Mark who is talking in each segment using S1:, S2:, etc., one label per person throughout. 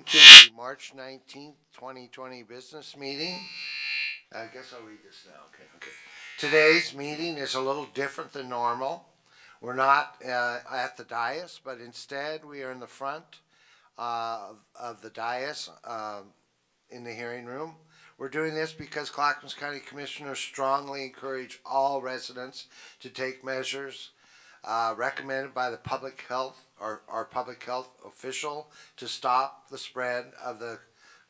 S1: to the March 19th, 2020 business meeting. I guess I'll read this now. Okay. Today's meeting is a little different than normal. We're not at the dais, but instead we are in the front of the dais in the hearing room. We're doing this because Clackamas County Commissioners strongly encourage all residents to take measures recommended by the public health or our public health official to stop the spread of the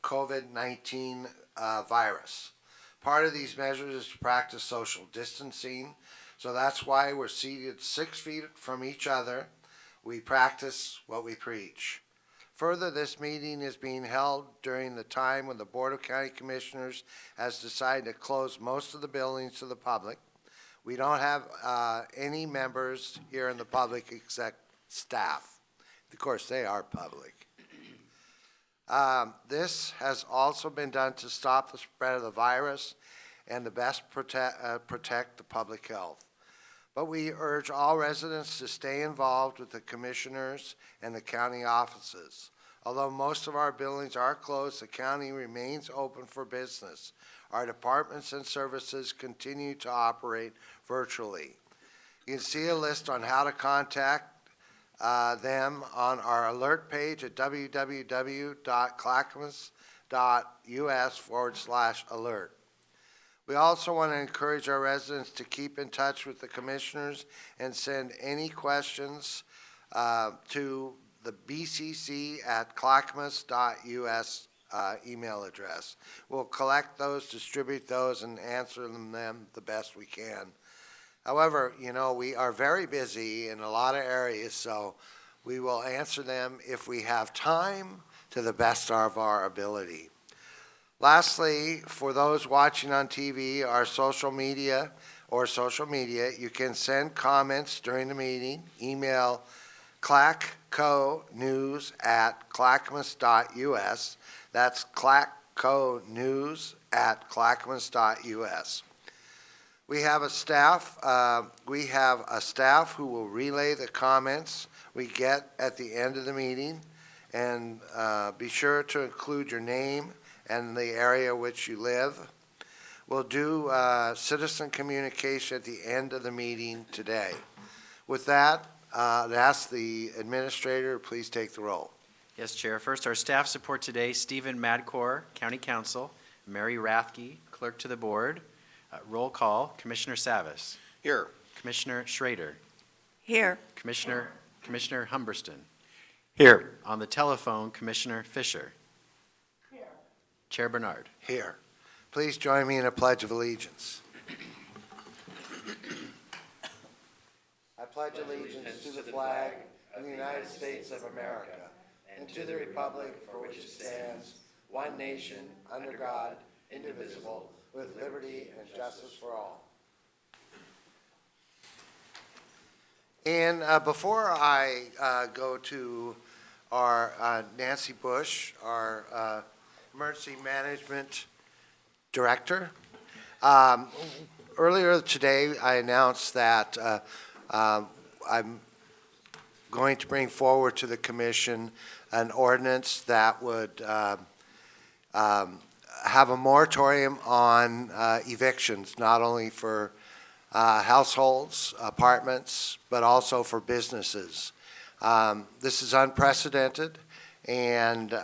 S1: COVID-19 virus. Part of these measures is to practice social distancing, so that's why we're seated 6 feet from each other. We practice what we preach. Further, this meeting is being held during the time when the Board of County Commissioners has decided to close most of the buildings to the public. We don't have any members here in the public except staff. Of course, they are public. This has also been done to stop the spread of the virus and to best protect the public health. But we urge all residents to stay involved with the commissioners and the county offices. Although most of our buildings are closed, the county remains open for business. Our departments and services continue to operate virtually. You can see a list on how to contact them on our alert page at www.clackamas.us/alert. We also want to encourage our residents to keep in touch with the commissioners and send any questions to the bcc@clackamas.us email address. We'll collect those, distribute those, and answer them the best we can. However, you know, we are very busy in a lot of areas, so we will answer them if we have time to the best of our ability. Lastly, for those watching on TV, our social media, you can send comments during the meeting. Email ClackCoNews@clackamas.us. That's ClackCoNews@clackamas.us. We have a staff who will relay the comments we get at the end of the meeting, and be sure to include your name and the area which you live. We'll do citizen communication at the end of the meeting today. With that, I'd ask the administrator to please take the roll.
S2: Yes, Chair. First, our staff support today: Stephen Madcore, County Counsel; Mary Rathke, Clerk to the Board. Roll call: Commissioner Savas.
S1: Here.
S2: Commissioner Schrader.
S3: Here.
S2: Commissioner Humberston.
S1: Here.
S2: On the telephone, Commissioner Fisher.
S3: Here.
S2: Chair Bernard.
S1: Here. Please join me in a pledge of allegiance. I pledge allegiance to the flag of the United States of America and to the republic for which it stands, one nation, under God, indivisible, with liberty and justice for all. And before I go to our Nancy Bush, our Emergency Management Director, earlier today I announced that I'm going to bring forward to the Commission an ordinance that would have a moratorium on evictions, not only for households, apartments, but also for businesses. This is unprecedented and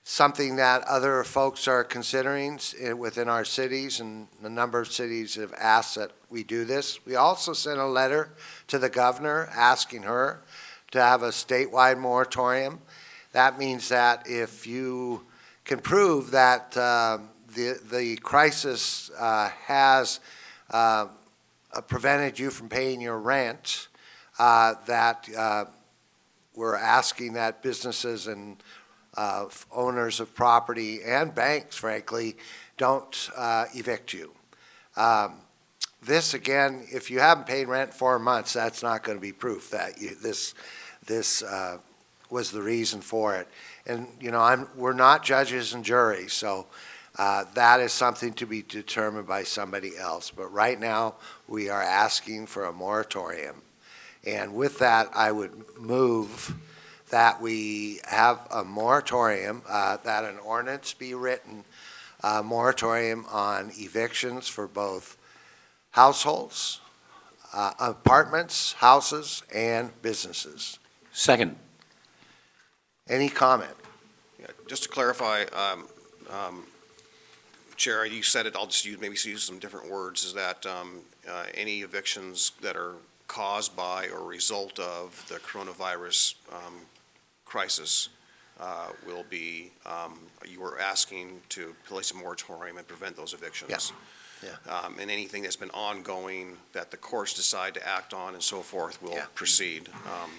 S1: something that other folks are considering within our cities, and a number of cities have asked that we do this. We also sent a letter to the governor asking her to have a statewide moratorium. That means that if you can prove that the crisis has prevented you from paying your rent, that we're asking that businesses and owners of property and banks, frankly, don't evict you. This, again, if you haven't paid rent 4 months, that's not going to be proof that this was the reason for it. And, you know, we're not judges and juries, so that is something to be determined by somebody else. But right now, we are asking for a moratorium. And with that, I would move that we have a moratorium, that an ordinance be written, moratorium on evictions for both households, apartments, houses, and businesses.
S4: Second.
S1: Any comment?
S5: Yeah, just to clarify, Chair, you said it, I'll just maybe use some different words, is that any evictions that are caused by or result of the coronavirus crisis will be, you were asking to place a moratorium and prevent those evictions.
S1: Yeah.
S5: And anything that's been ongoing that the courts decide to act on and so forth will
S1: Yeah.
S5: proceed.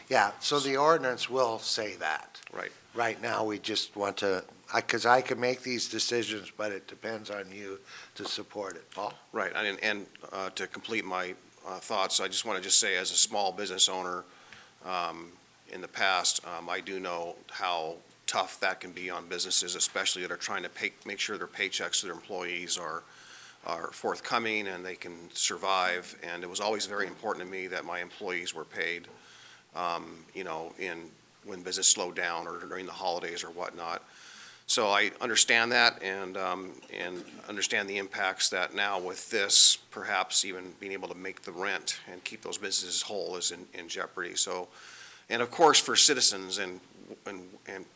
S1: Yeah, so the ordinance will say that.
S5: Right.
S1: Right now, we just want to, because I can make these decisions, but it depends on you to support it. Paul?
S5: Right, and to complete my thoughts, I just want to just say, as a small business owner, in the past, I do know how tough that can be on businesses, especially that are trying to make sure their paychecks to their employees are forthcoming and they can survive. And it was always very important to me that my employees were paid, when business slowed down or during the holidays or whatnot. So I understand that and understand the impacts that now with this, perhaps even being able to make the rent and keep those businesses whole is in jeopardy. So, and of course, for citizens and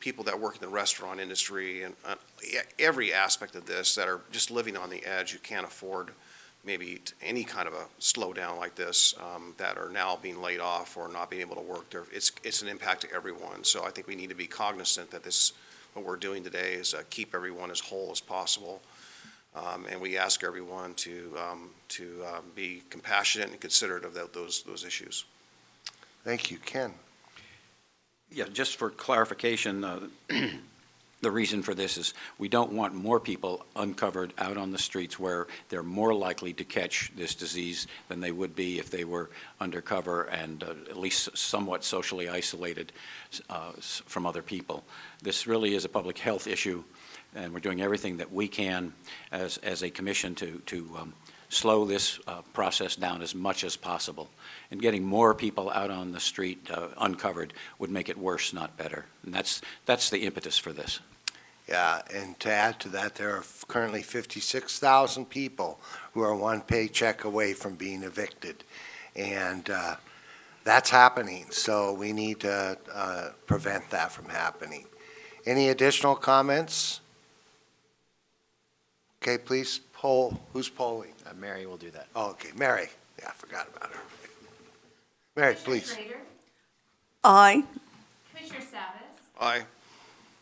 S5: people that work in the restaurant industry and every aspect of this that are just living on the edge, you can't afford maybe any kind of a slowdown like this, that are now being laid off or not being able to work there. It's an impact to everyone. So I think we need to be cognizant that what we're doing today is keep everyone as whole as possible. And we ask everyone to be compassionate and considerate of those issues.
S1: Thank you. Ken?
S4: Yeah, just for clarification, the reason for this is we don't want more people uncovered out on the streets where they're more likely to catch this disease than they would be if they were undercover and at least somewhat socially isolated from other people. This really is a public health issue, and we're doing everything that we can as a commission to slow this process down as much as possible. And getting more people out on the street uncovered would make it worse, not better. And that's the impetus for this.
S1: Yeah, and to add to that, there are currently 56,000 people who are one paycheck away from being evicted. And that's happening, so we need to prevent that from happening. Any additional comments? Okay, please poll. Who's polling?
S2: Mary will do that.
S1: Oh, okay, Mary. Yeah, I forgot about her. Mary, please.
S6: Commissioner Schrader,
S3: Aye.
S6: Commissioner Savas,
S5: Aye.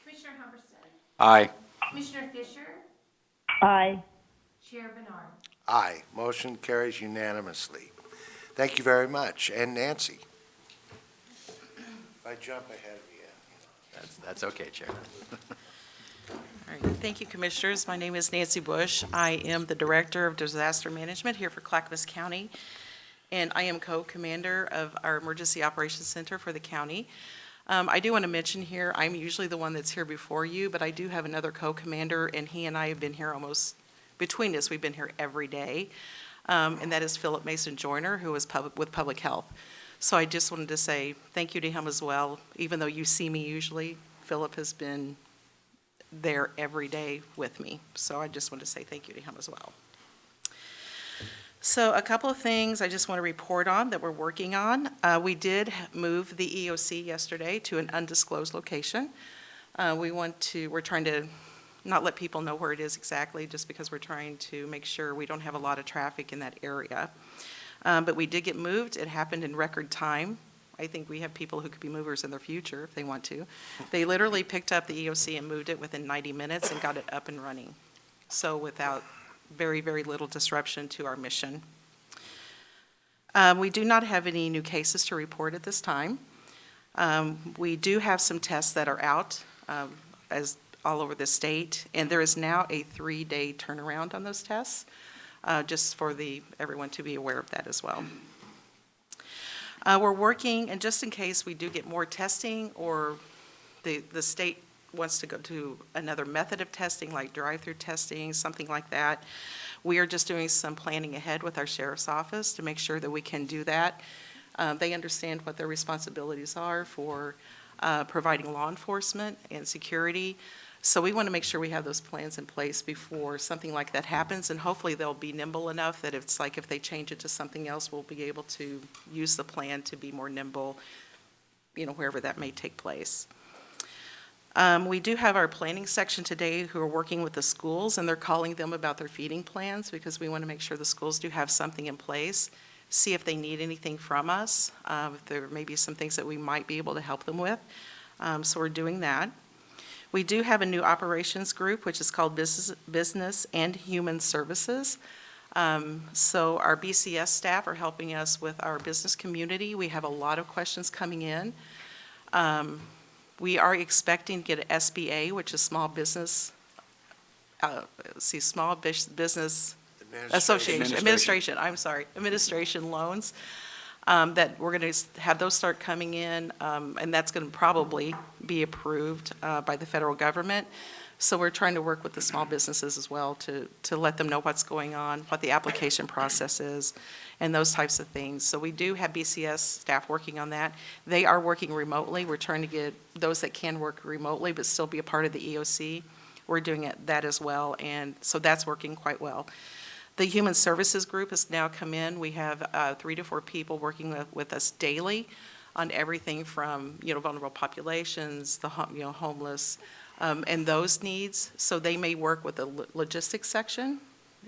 S6: Commissioner Humberstone,
S4: Aye.
S6: Commissioner Fisher,
S3: Aye.
S6: Chair Bernard.
S1: Aye. Motion carries unanimously. Thank you very much. And Nancy? If I jump ahead of you.
S2: That's okay, Chair.
S7: All right. Thank you, Commissioners. My name is Nancy Bush. I am the Director of Disaster Management here for Clackamas County, and I am co-commander of our Emergency Operations Center for the county. I do want to mention here, I'm usually the one that's here before you, but I do have another co-commander, and he and I have been here almost, between us, we've been here every day, and that is Philip Mason Joyner, who is with Public Health. So I just wanted to say thank you to him as well. Even though you see me usually, Philip has been there every day with me. So I just want to say thank you to him as well. So a couple of things I just want to report on that we're working on. We did move the EOC yesterday to an undisclosed location. We're trying to not let people know where it is exactly, just because we're trying to make sure we don't have a lot of traffic in that area. But we did get moved. It happened in record time. I think we have people who could be movers in their future if they want to. They literally picked up the EOC and moved it within 90 minutes and got it up and running. So without very, very little disruption to our mission. We do not have any new cases to report at this time. We do have some tests that are out as all over the state, and there is now a 3-day turnaround on those tests, just for everyone to be aware of that as well. We're working, and just in case we do get more testing or the state wants to go to another method of testing, like drive-through testing, something like that, we are just doing some planning ahead with our sheriff's office to make sure that we can do that. They understand what their responsibilities are for providing law enforcement and security. So we want to make sure we have those plans in place before something like that happens, and hopefully they'll be nimble enough that it's like if they change it to something else, we'll be able to use the plan to be more nimble, wherever that may take place. We do have our planning section today who are working with the schools, and they're calling them about their feeding plans because we want to make sure the schools do have something in place, see if they need anything from us, if there may be some things that we might be able to help them with. So we're doing that. We do have a new operations group, which is called Business and Human Services. So our BCS staff are helping us with our business community. We have a lot of questions coming in. We are expecting to get an SBA, which is Small Business Association, administration loans, that we're going to have those start coming in, and that's going to probably be approved by the federal government. So we're trying to work with the small businesses as well to let them know what's going on, what the application process is, and those types of things. So we do have BCS staff working on that. They are working remotely. We're trying to get those that can work remotely but still be a part of the EOC. We're doing that as well, and so that's working quite well. The Human Services Group has now come in. We have 3 to 4 people working with us daily on everything from, vulnerable populations, the homeless, and those needs. So they may work with the logistics section.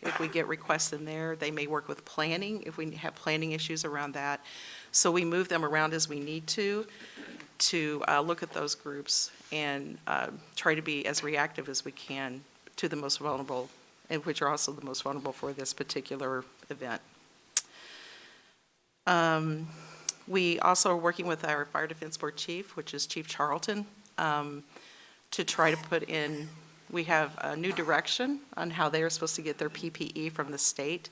S7: If we get requests in there, they may work with planning if we have planning issues around that. So we move them around as we need to look at those groups and try to be as reactive as we can to the most vulnerable, and which are also the most vulnerable for this particular event. We also are working with our Fire Defense Board Chief, which is Chief Charlton, to try to put in, we have a new direction on how they are supposed to get their PPE from the state,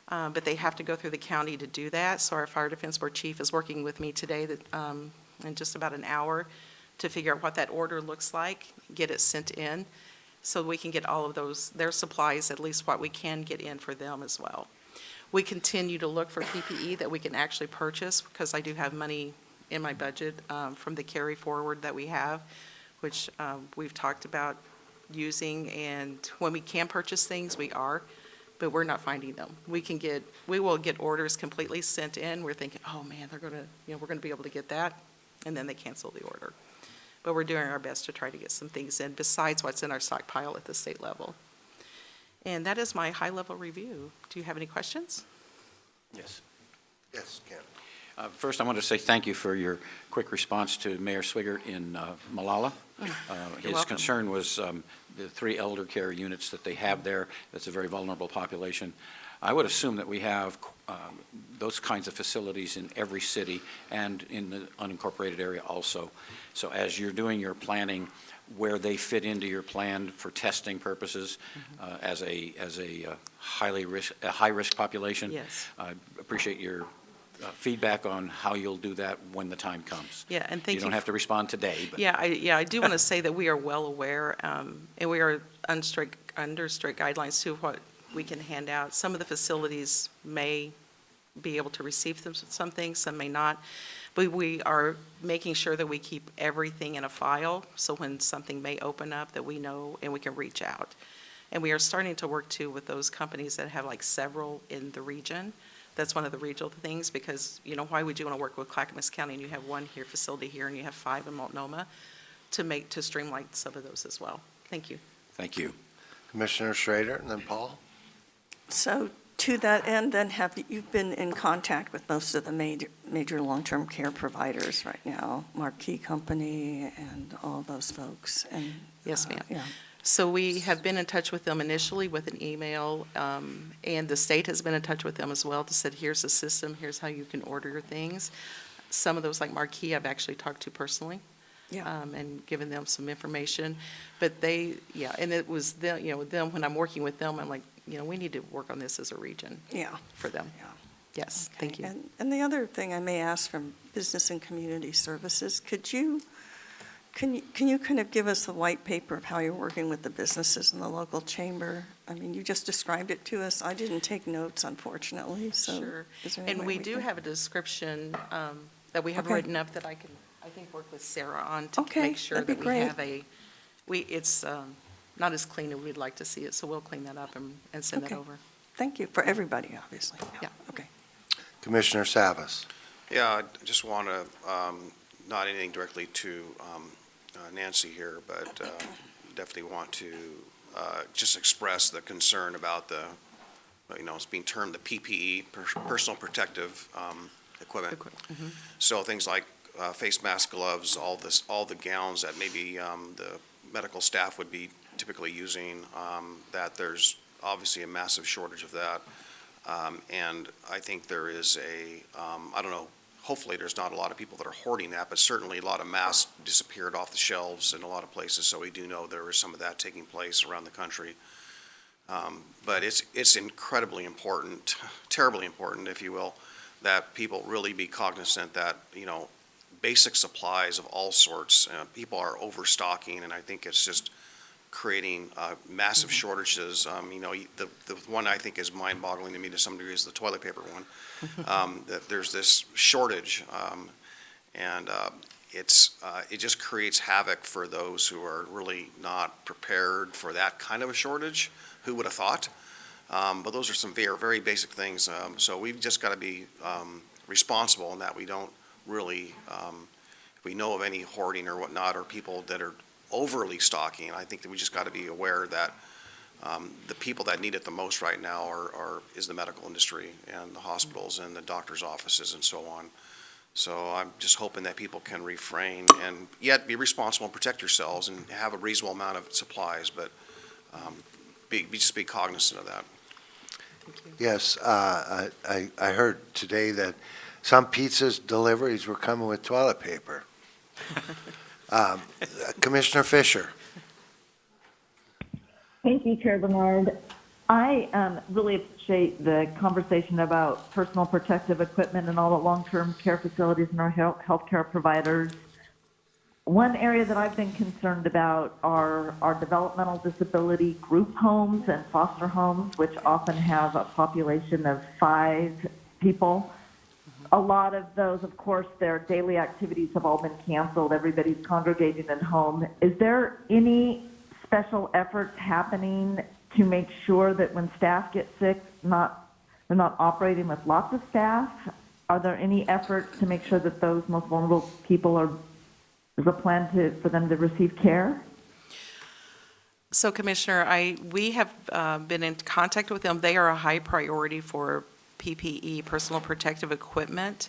S7: but they have to go through the county to do that. So our Fire Defense Board Chief is working with me today in just about an hour to figure out what that order looks like, get it sent in, so we can get all of their supplies, at least what we can get in for them as well. We continue to look for PPE that we can actually purchase, because I do have money in my budget from the carry forward that we have, which we've talked about using, and when we can purchase things, we are, but we're not finding them. We will get orders completely sent in. We're thinking, oh man, we're gonna be able to get that, and then they cancel the order. But we're doing our best to try to get some things in besides what's in our stockpile at the state level. And that is my high-level review. Do you have any questions?
S4: Yes.
S1: Yes, Ken.
S4: First, I want to say thank you for your quick response to Mayor Swigert in Malala. His
S7: welcome.
S4: concern was the 3 elder care units that they have there. That's a very vulnerable population. I would assume that we have those kinds of facilities in every city and in the unincorporated area also. So as you're doing your planning, where they fit into your plan for testing purposes as a high-risk population.
S7: Yes.
S4: I appreciate your feedback on how you'll do that when the time comes.
S7: Yeah, and thank you.
S4: You don't have to respond today, but.
S7: Yeah, I do want to say that we are well aware, and we are under strict guidelines to what we can hand out. Some of the facilities may be able to receive some things, some may not. But we are making sure that we keep everything in a file, so when something may open up that we know and we can reach out. And we are starting to work too with those companies that have like several in the region. That's one of the regional things, because why would you want to work with Clackamas County and you have one here facility here and you have 5 in Multnomah to streamline some of those as well. Thank you.
S4: Thank you.
S1: Commissioner Schrader, and then Paul.
S3: So to that end, then, have you been in contact with most of the major long-term care providers right now, Marquee Company and all those folks? And
S7: Yes, ma'am.
S3: Yeah.
S7: So we have been in touch with them initially with an email, and the state has been in touch with them as well to said, here's the system, here's how you can order your things. Some of those, like Marquee, I've actually talked to personally.
S3: Yeah.
S7: And given them some information. But and it was them, when I'm working with them, I'm like, we need to work on this as a region
S3: Yeah.
S7: for them.
S3: Yeah.
S7: Yes,
S3: Okay.
S7: thank you.
S3: And the other thing I may ask from Business and Community Services, can you kind of give us a white paper of how you're working with the businesses in the local chamber? I mean, you just described it to us. I didn't take notes, unfortunately, so.
S7: Sure.
S3: Is there any
S7: And
S3: way
S7: we do
S3: can-
S7: have a description that we have
S3: Okay.
S7: written up that I can think, work with Sarah on to
S3: Okay,
S7: make sure
S3: that'd be
S7: that we
S3: great.
S7: have it's not as clean as we'd like to see it, so we'll clean that up and send that
S3: Okay.
S7: over.
S3: Thank you, for everybody, obviously.
S7: Yeah.
S3: Okay.
S1: Commissioner Savas.
S5: Yeah, I just want to, not anything directly to Nancy here, but definitely want to just express the concern about the, it's being termed the PPE, personal protective equipment. So things like face mask, gloves, all the gowns that maybe the medical staff would be typically using, that there's obviously a massive shortage of that. And I think there is I don't know, hopefully there's not a lot of people that are hoarding that, but certainly a lot of masks disappeared off the shelves in a lot of places, so we do know there is some of that taking place around the country. But it's incredibly important, terribly important, if you will, that people really be cognizant that, basic supplies of all sorts, people are overstocking, and I think it's just creating massive shortages. The one I think is mind-boggling to me to some degree is the toilet paper one. That there's this shortage, and it just creates havoc for those who are really not prepared for that kind of a shortage. Who would have thought? But those are some very, very basic things. So we've just got to be responsible in that we don't really, if we know of any hoarding or whatnot, or people that are overly stocking, I think that we just got to be aware that the people that need it the most right now is the medical industry and the hospitals and the doctor's offices and so on. So I'm just hoping that people can refrain and yet be responsible and protect yourselves and have a reasonable amount of supplies, but just be cognizant of that.
S1: Yes, I heard today that some pizzas deliveries were coming with toilet paper. Commissioner Fisher.
S8: Thank you, Chair Bernard. I really appreciate the conversation about personal protective equipment and all the long-term care facilities and our healthcare providers. One area that I've been concerned about are our developmental disability group homes and foster homes, which often have a population of 5 people. A lot of those, of course, their daily activities have all been canceled. Everybody's congregating at home. Is there any special efforts happening to make sure that when staff get sick, they're not operating with lots of staff? Are there any efforts to make sure that those most vulnerable people is a plan for them to receive care?
S7: So Commissioner, we have been in contact with them. They are a high priority for PPE, personal protective equipment.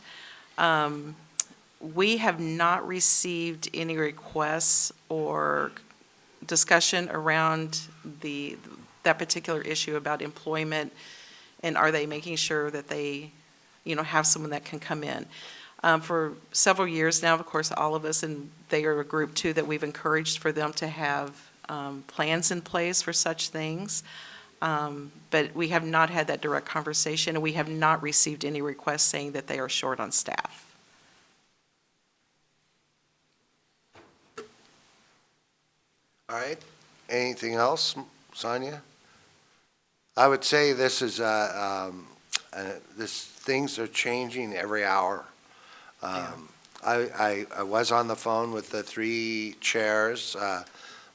S7: We have not received any requests or discussion around that particular issue about employment, and are they making sure that they, have someone that can come in. For several years now, of course, all of us, and they are a group too, that we've encouraged for them to have plans in place for such things. But we have not had that direct conversation, and we have not received any requests saying that they are short on staff.
S1: All right. Anything else, Sonia? I would say this is things are changing every hour. I was on the phone with the 3 chairs,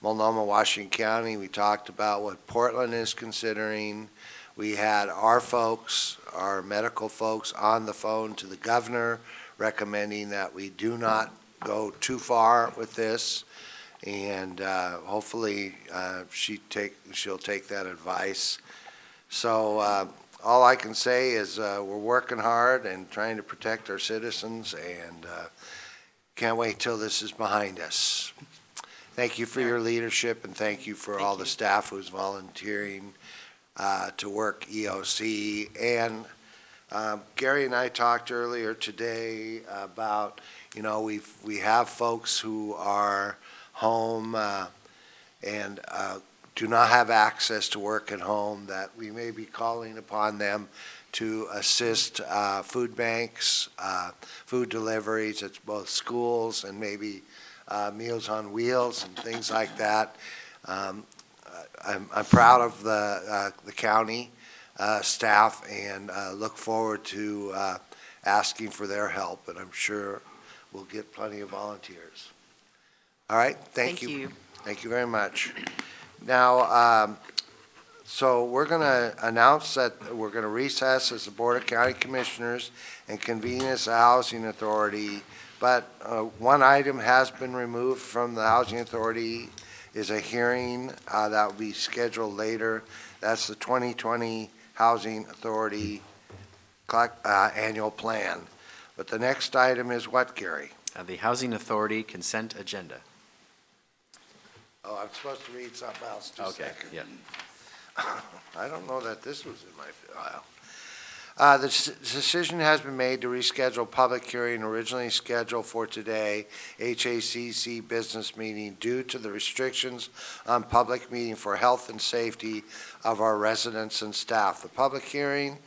S1: Multnomah, Washington County. We talked about what Portland is considering. We had our folks, our medical folks, on the phone to the governor recommending that we do not go too far with this. And hopefully she'll take that advice. So all I can say is we're working hard and trying to protect our citizens, and can't wait till this is behind us. Thank you for your leadership, and thank you for all the staff who's volunteering to work EOC. And Gary and I talked earlier today about, we have folks who are home and do not have access to work at home, that we may be calling upon them to assist food banks, food deliveries at both schools, and maybe Meals on Wheels and things like that. I'm proud of the county staff and look forward to asking for their help, and I'm sure we'll get plenty of volunteers. All right, thank you. Thank you very much. Now, so we're going to announce that we're going to recess as the Board of County Commissioners and convene as the Housing Authority. But one item has been removed from the Housing Authority, is a hearing that will be scheduled later. That's the 2020 Housing Authority annual plan. But the next item is what, Gary?
S2: The Housing Authority consent agenda.
S1: Oh, I'm supposed to read something else. Just a second.
S2: Yeah.
S1: I don't know that this was in my file. The decision has been made to reschedule public hearing originally scheduled for today, HACC business meeting, due to the restrictions on public meeting for health and safety of our residents and staff. The public hearing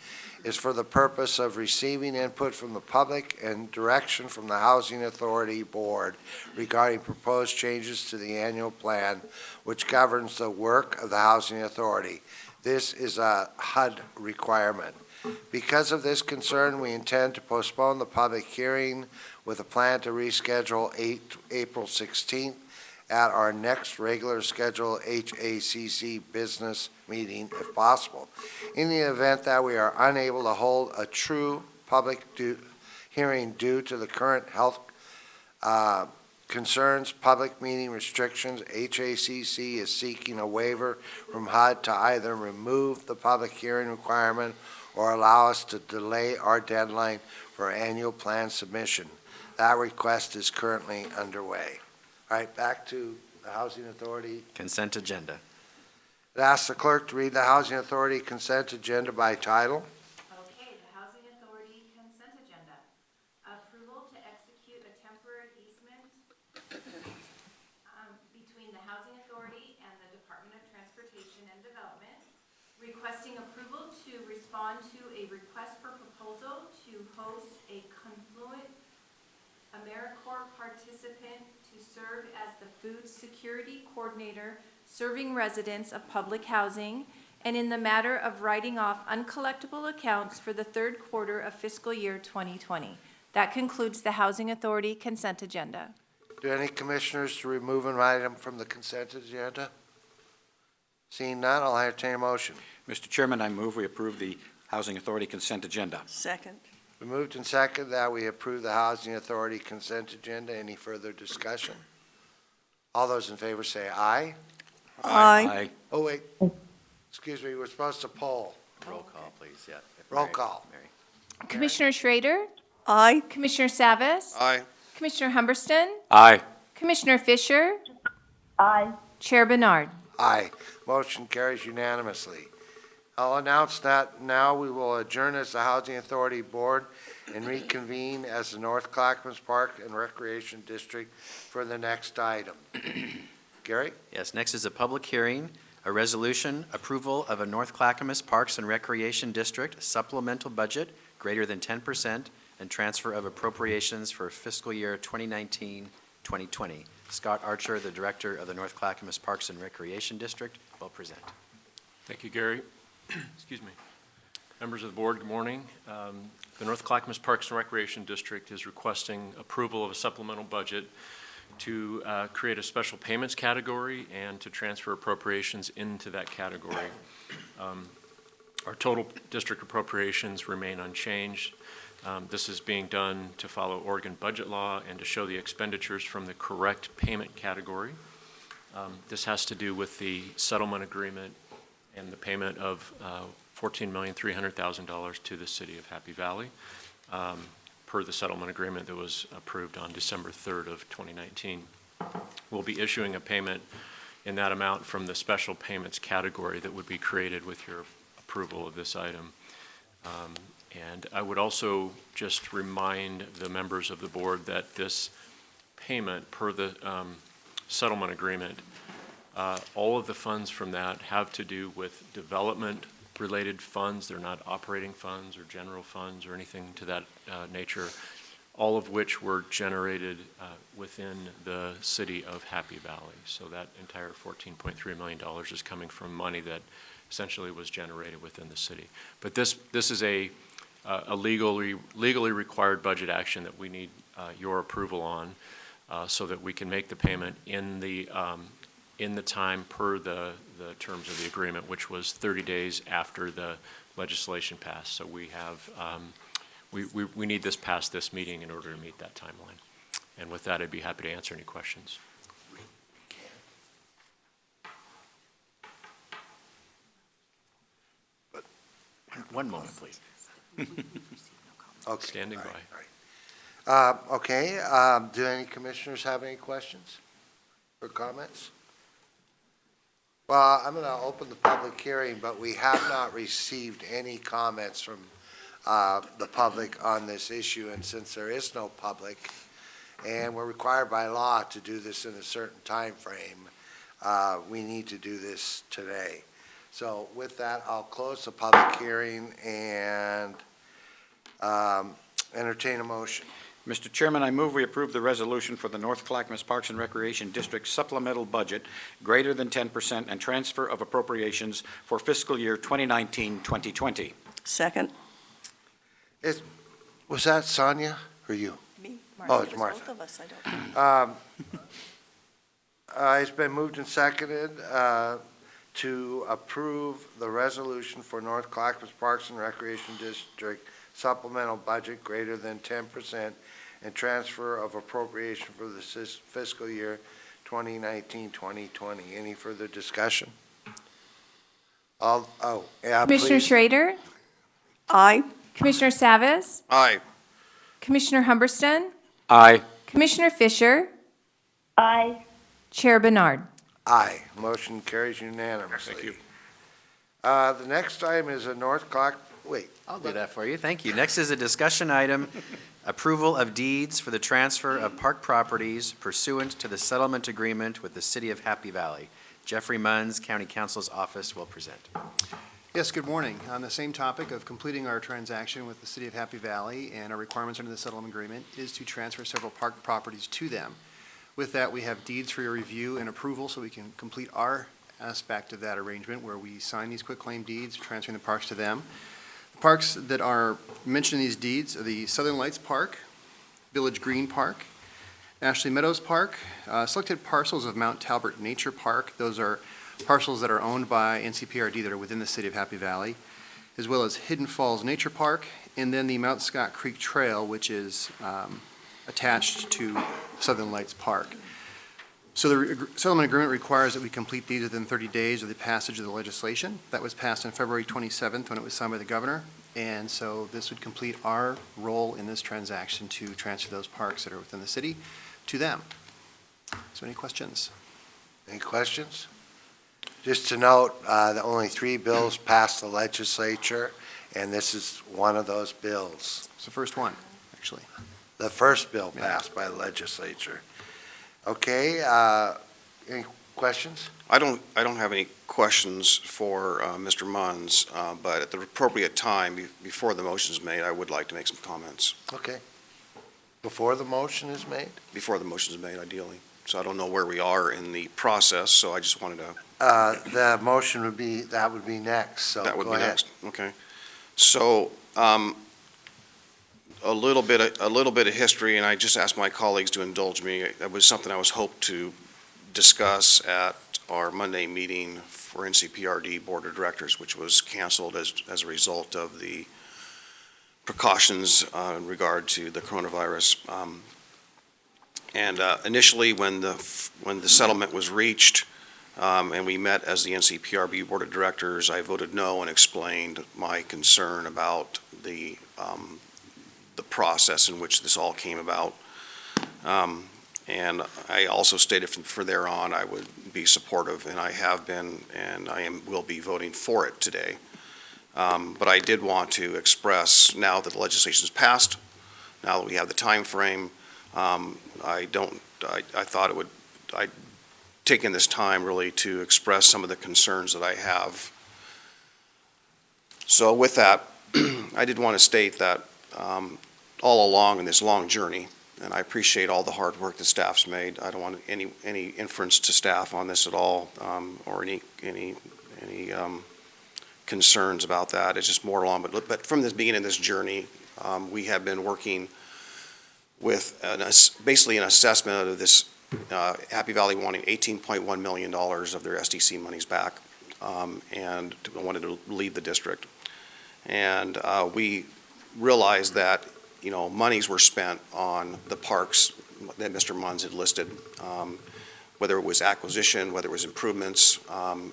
S1: is for the purpose of receiving input from the public and direction from the Housing Authority Board regarding proposed changes to the annual plan, which governs the work of the Housing Authority. This is a HUD requirement. Because of this concern, we intend to postpone the public hearing with a plan to reschedule April 16th at our next regular scheduled HACC business meeting if possible. In the event that we are unable to hold a true public hearing due to the current health concerns, public meeting restrictions, HACC is seeking a waiver from HUD to either remove the public hearing requirement or allow us to delay our deadline for annual plan submission. That request is currently underway. All right, back to the Housing Authority.
S2: Consent agenda.
S1: I'd ask the clerk to read the Housing Authority consent agenda by title.
S6: Okay, the Housing Authority consent agenda. Approval to execute a temporary easement between the Housing Authority and the Department of Transportation and Development, requesting approval to respond to a request for proposal to host a Confluent AmeriCorps participant to serve as the food security coordinator serving residents of public housing, and in the matter of writing off uncollectible accounts for the third quarter of fiscal year 2020. That concludes the Housing Authority consent agenda.
S1: Do any commissioners to remove an item from the consent agenda? Seeing none, I'll entertain a motion.
S4: Mr. Chairman, I move we approve the Housing Authority consent agenda.
S3: Second.
S1: We moved and seconded that we approve the Housing Authority consent agenda. Any further discussion? All those in favor say aye.
S3: Aye.
S1: Oh, wait. Excuse me, we're supposed to poll.
S2: Roll call, please, yeah.
S1: Roll
S2: Mary-
S1: call.
S2: Mary.
S6: Commissioner Schrader,
S3: Aye.
S6: Commissioner Savas,
S5: Aye.
S6: Commissioner Humberston,
S4: Aye.
S6: Commissioner Fisher,
S8: Aye.
S6: Chair Bernard.
S1: Aye. Motion carries unanimously. I'll announce that now we will adjourn as the Housing Authority Board and reconvene as the North Clackamas Park and Recreation District for the next item. Gary?
S2: Yes, next is a public hearing, a resolution, approval of a North Clackamas Parks and Recreation District supplemental budget greater than 10% and transfer of appropriations for fiscal year 2019-2020. Scott Archer, the Director of the North Clackamas Parks and Recreation District, will present.
S9: Thank you, Gary. Excuse me. Members of the board, good morning. The North Clackamas Parks and Recreation District is requesting approval of a supplemental budget to create a special payments category and to transfer appropriations into that category. Our total district appropriations remain unchanged. This is being done to follow Oregon budget law and to show the expenditures from the correct payment category. This has to do with the settlement agreement and the payment of $14,300,000 to the city of Happy Valley per the settlement agreement that was approved on December 3rd of 2019. We'll be issuing a payment in that amount from the special payments category that would be created with your approval of this item. And I would also just remind the members of the board that this payment per the settlement agreement, all of the funds from that have to do with development-related funds. They're not operating funds or general funds or anything to that nature, all of which were generated within the city of Happy Valley. So that entire $14.3 million is coming from money that essentially was generated within the city. But this is a a legally required budget action that we need your approval on, so that we can make the payment in the time per the terms of the agreement, which was 30 days after the legislation passed. So we have, we need this past this meeting in order to meet that timeline. And with that, I'd be happy to answer any questions.
S2: One moment, please.
S1: Okay.
S9: Standing
S1: all right,
S9: by.
S1: all right. Okay, do any commissioners have any questions or comments? Well, I'm going to open the public hearing, but we have not received any comments from the public on this issue, and since there is no public, and we're required by law to do this in a certain time frame, we need to do this today. So with that, I'll close the public hearing and entertain a motion.
S4: Mr. Chairman, I move we approve the resolution for the North Clackamas Parks and Recreation District supplemental budget greater than 10% and transfer of appropriations for fiscal year 2019-2020.
S3: Second?
S1: Was that Sonia or you?
S3: Me?
S1: Oh, it's
S3: was
S1: Martha.
S3: Both of us, I don't.
S1: It's been moved and seconded to approve the resolution for North Clackamas Parks and Recreation District supplemental budget greater than 10% and transfer of appropriation for the fiscal year 2019-2020. Any further discussion? Yeah,
S6: Commissioner
S1: please.
S6: Schrader,
S3: Aye.
S6: Commissioner Savas,
S5: Aye.
S6: Commissioner Humberston,
S4: Aye.
S6: Commissioner Fisher,
S8: Aye.
S6: Chair Bernard.
S1: Aye. Motion carries unanimously.
S5: Thank you.
S1: The next item is a
S2: I'll do that for you. Thank you. Next is a discussion item, approval of deeds for the transfer of park properties pursuant to the settlement agreement with the City of Happy Valley. Jeffrey Munns, County Counsel's Office, will present.
S10: Yes, good morning. On the same topic of completing our transaction with the City of Happy Valley and our requirements under the settlement agreement is to transfer several park properties to them. With that, we have deeds for your review and approval so we can complete our aspect of that arrangement where we sign these quitclaim deeds, transferring the parks to them. The parks that are mentioned in these deeds are the Southern Lights Park, Village Green Park, Ashley Meadows Park, selected parcels of Mount Talbot Nature Park. Those are parcels that are owned by NCPRD that are within the City of Happy Valley, as well as Hidden Falls Nature Park, and then the Mount Scott Creek Trail, which is attached to Southern Lights Park. So the settlement agreement requires that we complete these within 30 days of the passage of the legislation. That was passed on February 27th when it was signed by the governor. And so this would complete our role in this transaction to transfer those parks that are within the city to them. So any questions?
S1: Any questions? Just to note that only 3 bills passed the legislature, and this is one of those bills.
S10: It's the first one, actually.
S1: The first bill passed by the legislature. Okay, any questions?
S5: I don't have any questions for Mr. Munns, but at the appropriate time, before the motion is made, I would like to make some comments.
S1: Okay. Before the motion is made?
S5: Before the motion is made, ideally. So I don't know where we are in the process, so I just wanted to.
S1: The motion would be, that would be next, so
S5: That would
S1: go
S5: be
S1: ahead.
S5: next. Okay. So, a little bit of history, and I just asked my colleagues to indulge me. That was something I was hoped to discuss at our Monday meeting for NCPRD Board of Directors, which was canceled as a result of the precautions in regard to the coronavirus. And initially, when the settlement was reached, and we met as the NCPRB Board of Directors, I voted no and explained my concern about the process in which this all came about. And I also stated from there on I would be supportive, and I have been, and will be voting for it today. But I did want to express, now that the legislation is passed, now that we have the time frame, I thought I'd taken this time really to express some of the concerns that I have. So with that, I did want to state that all along in this long journey, and I appreciate all the hard work the staff's made. I don't want any inference to staff on this at all, or any concerns about that. It's just more along, but from the beginning of this journey, we have been working with basically an assessment of this, Happy Valley wanting $18.1 million of their SDC monies back, and wanted to leave the district. And we realized that, monies were spent on the parks that Mr. Munns had listed, whether it was acquisition, whether it was improvements.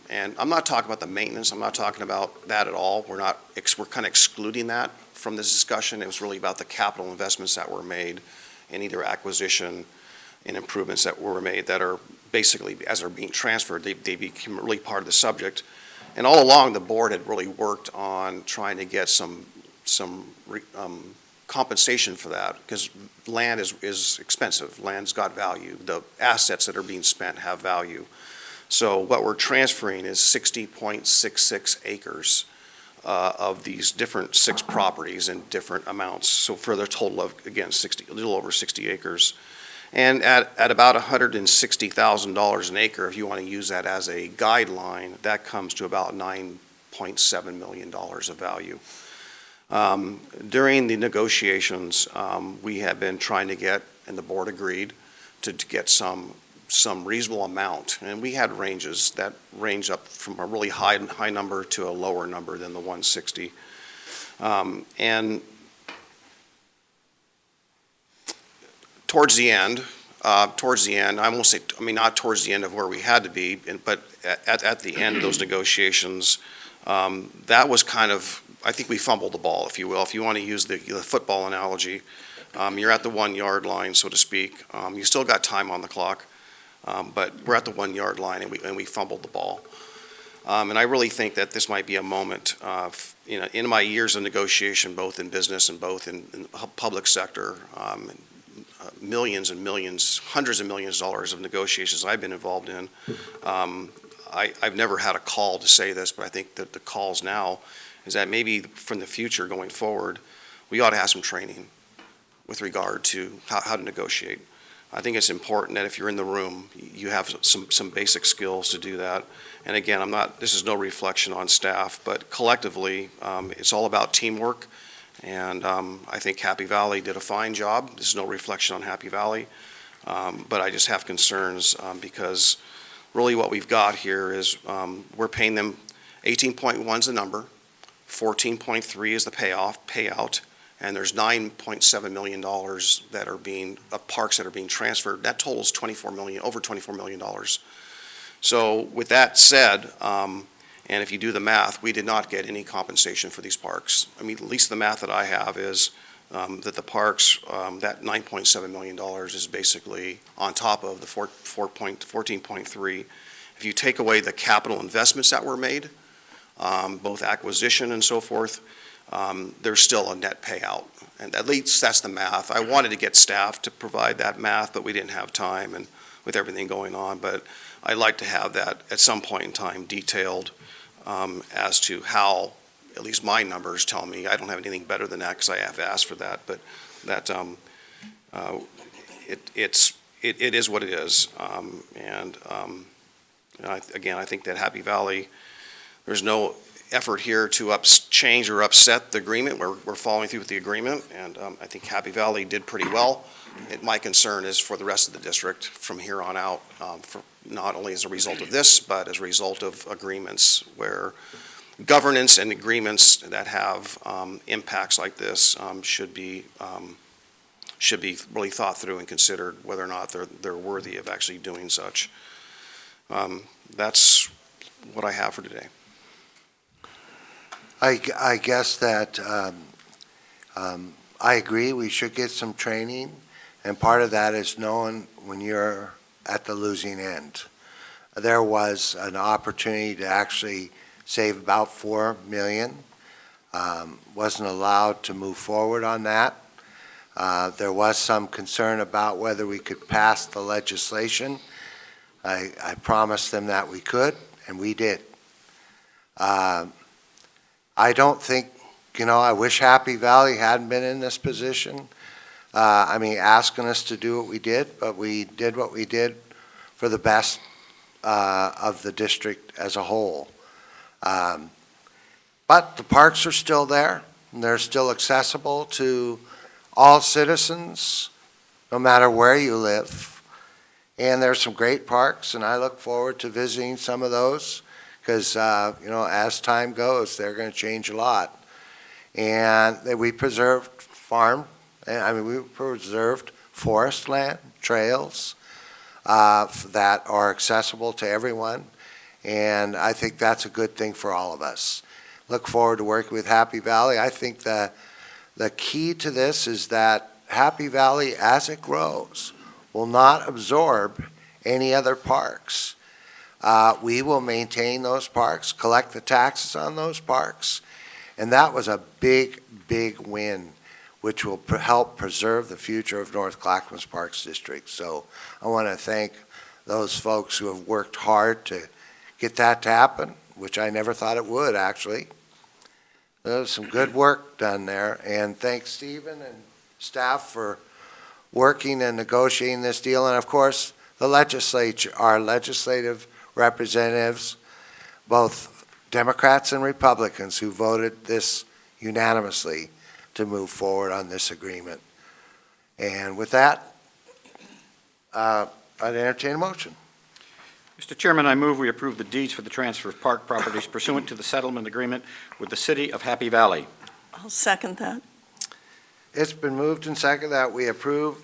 S5: And I'm not talking about the maintenance. I'm not talking about that at all. We're kind of excluding that from this discussion. It was really about the capital investments that were made in either acquisition and improvements that were made that are basically, as they're being transferred, they become really part of the subject. And all along, the board had really worked on trying to get some compensation for that, because land is expensive. Land's got value. The assets that are being spent have value. So what we're transferring is 60.66 acres of these different 6 properties in different amounts. So for the total of, again, a little over 60 acres. And at about $160,000 an acre, if you want to use that as a guideline, that comes to about $9.7 million of value. During the negotiations, we have been trying to get, and the board agreed, to get some reasonable amount. And we had ranges that range up from a really high number to a lower number than the 160. And towards the end, I won't say, not towards the end of where we had to be, but at the end of those negotiations, that was kind of, I think we fumbled the ball, if you will. If you want to use the football analogy, you're at the 1 yard line, so to speak. You still got time on the clock, but we're at the 1 yard line and we fumbled the ball. And I really think that this might be a moment, in my years of negotiation, both in business and both in the public sector, millions and millions, hundreds of millions of dollars of negotiations I've been involved in. I've never had a call to say this, but I think that the calls now is that maybe from the future going forward, we ought to have some training with regard to how to negotiate. I think it's important that if you're in the room, you have some basic skills to do that. And again, this is no reflection on staff, but collectively, it's all about teamwork. And I think Happy Valley did a fine job. This is no reflection on Happy Valley. But I just have concerns because really what we've got here is we're paying them 18.1 is the number, 14.3 is the payout, and there's $9.7 million that are being, parks that are being transferred. That totals over $24 million. So with that said, and if you do the math, we did not get any compensation for these parks. At least the math that I have is that the parks, that $9.7 million is basically on top of the 14.3. If you take away the capital investments that were made, both acquisition and so forth, there's still a net payout. And at least that's the math. I wanted to get staff to provide that math, but we didn't have time and with everything going on. But I'd like to have that at some point in time detailed as to how, at least my numbers tell me. I don't have anything better than that because I have asked for that. But that it is what it is. Again, I think that Happy Valley, there's no effort here to change or upset the agreement. We're following through with the agreement, and I think Happy Valley did pretty well. My concern is for the rest of the district from here on out, for not only as a result of this, but as a result of agreements where governance and agreements that have impacts like this should be really thought through and considered whether or not they're worthy of actually doing such. That's what I have for today.
S1: I guess that I agree we should get some training, and part of that is knowing when you're at the losing end. There was an opportunity to actually save about $4 million. Wasn't allowed to move forward on that. There was some concern about whether we could pass the legislation. I promised them that we could, and we did. I don't think, I wish Happy Valley hadn't been in this position. Asking us to do what we did, but we did what we did for the best of the district as a whole. But the parks are still there, and they're still accessible to all citizens, no matter where you live. And there's some great parks, and I look forward to visiting some of those, because, as time goes, they're going to change a lot. And we preserved we preserved forest land, trails, that are accessible to everyone. And I think that's a good thing for all of us. Look forward to working with Happy Valley. I think the key to this is that Happy Valley, as it grows, will not absorb any other parks. We will maintain those parks, collect the taxes on those parks, and that was a big, big win, which will help preserve the future of North Clackamas Parks District. So I want to thank those folks who have worked hard to get that to happen, which I never thought it would, actually. There was some good work done there, and thanks Stephen and staff for working and negotiating this deal, and of course, the legislature, our legislative representatives, both Democrats and Republicans, who voted this unanimously to move forward on this agreement. And with that, I'd entertain a motion.
S4: Mr. Chairman, I move we approve the deeds for the transfer of park properties pursuant to the settlement agreement with the City of Happy Valley.
S3: I'll second that.
S1: It's been moved and seconded that we approve,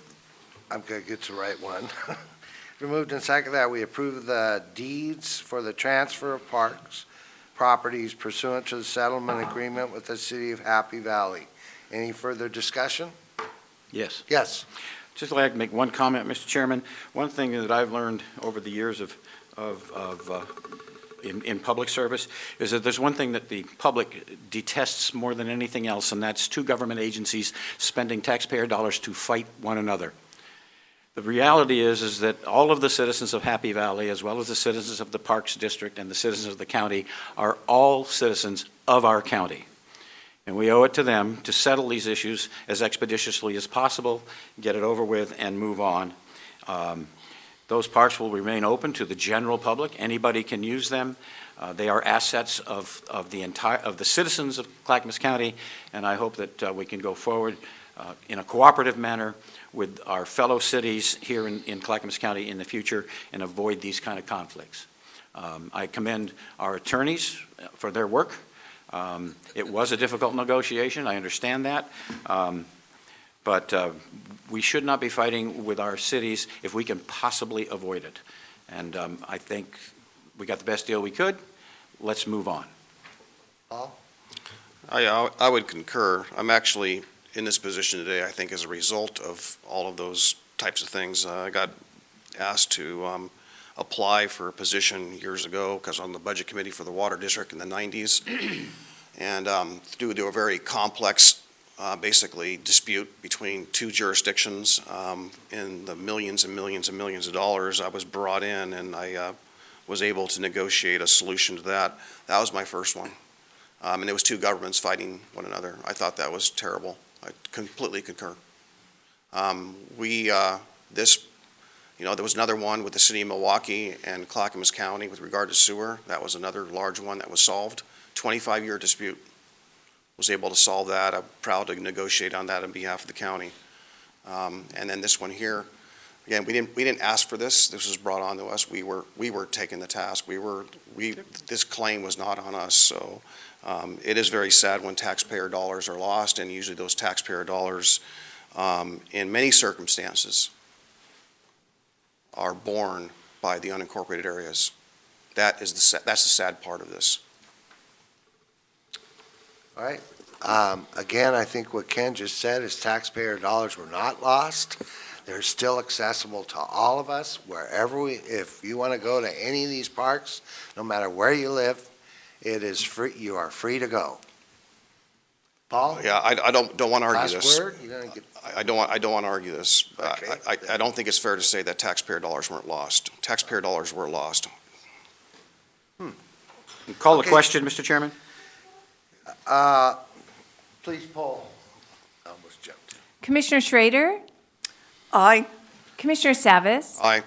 S1: I'm going to get the right one. It's been moved and seconded that we approve the deeds for the transfer of parks properties pursuant to the settlement agreement with the City of Happy Valley. Any further discussion?
S4: Yes.
S1: Yes.
S4: Just like to make one comment, Mr. Chairman. One thing that I've learned over the years in public service is that there's one thing that the public detests more than anything else, and that's two government agencies spending taxpayer dollars to fight one another. The reality is that all of the citizens of Happy Valley, as well as the citizens of the Parks District and the citizens of the county, are all citizens of our county. And we owe it to them to settle these issues as expeditiously as possible, get it over with, and move on. Those parks will remain open to the general public. Anybody can use them. They are assets of the citizens of Clackamas County, and I hope that we can go forward in a cooperative manner with our fellow cities here in Clackamas County in the future and avoid these kind of conflicts. I commend our attorneys for their work. It was a difficult negotiation, I understand that, but we should not be fighting with our cities if we can possibly avoid it. And I think we got the best deal we could. Let's move on.
S1: Paul?
S5: I would concur. I'm actually in this position today, I think, as a result of all of those types of things. I got asked to apply for a position years ago because on the budget committee for the water district in the 90s, and due to a very complex, basically dispute between two jurisdictions in the millions and millions and millions of dollars, I was brought in and I was able to negotiate a solution to that. That was my first one. And it was two governments fighting one another. I thought that was terrible. I completely concur. There was another one with the city of Milwaukee and Clackamas County with regard to sewer. That was another large one that was solved. 25-year dispute. Was able to solve that. I'm proud to negotiate on that on behalf of the county. And then this one here, again, we didn't ask for this. This was brought on to us. We were taking the task. This claim was not on us. So it is very sad when taxpayer dollars are lost, and usually those taxpayer dollars, in many circumstances, are borne by the unincorporated areas. That's the sad part of this.
S1: All right. Again, I think what Ken just said is taxpayer dollars were not lost. They're still accessible to all of us, wherever if you want to go to any of these parks, no matter where you live, it is free. You are free to go. Paul?
S5: Yeah, I don't want to argue this.
S1: Last word? You're gonna get...
S5: I don't want to argue this.
S1: Okay.
S5: I don't think it's fair to say that taxpayer dollars weren't lost. Taxpayer dollars were lost.
S4: Call the
S1: Okay.
S4: question, Mr. Chairman.
S1: Please poll. I almost jumped.
S6: Commissioner Schrader,
S3: Aye.
S6: Commissioner Savas,
S5: Aye.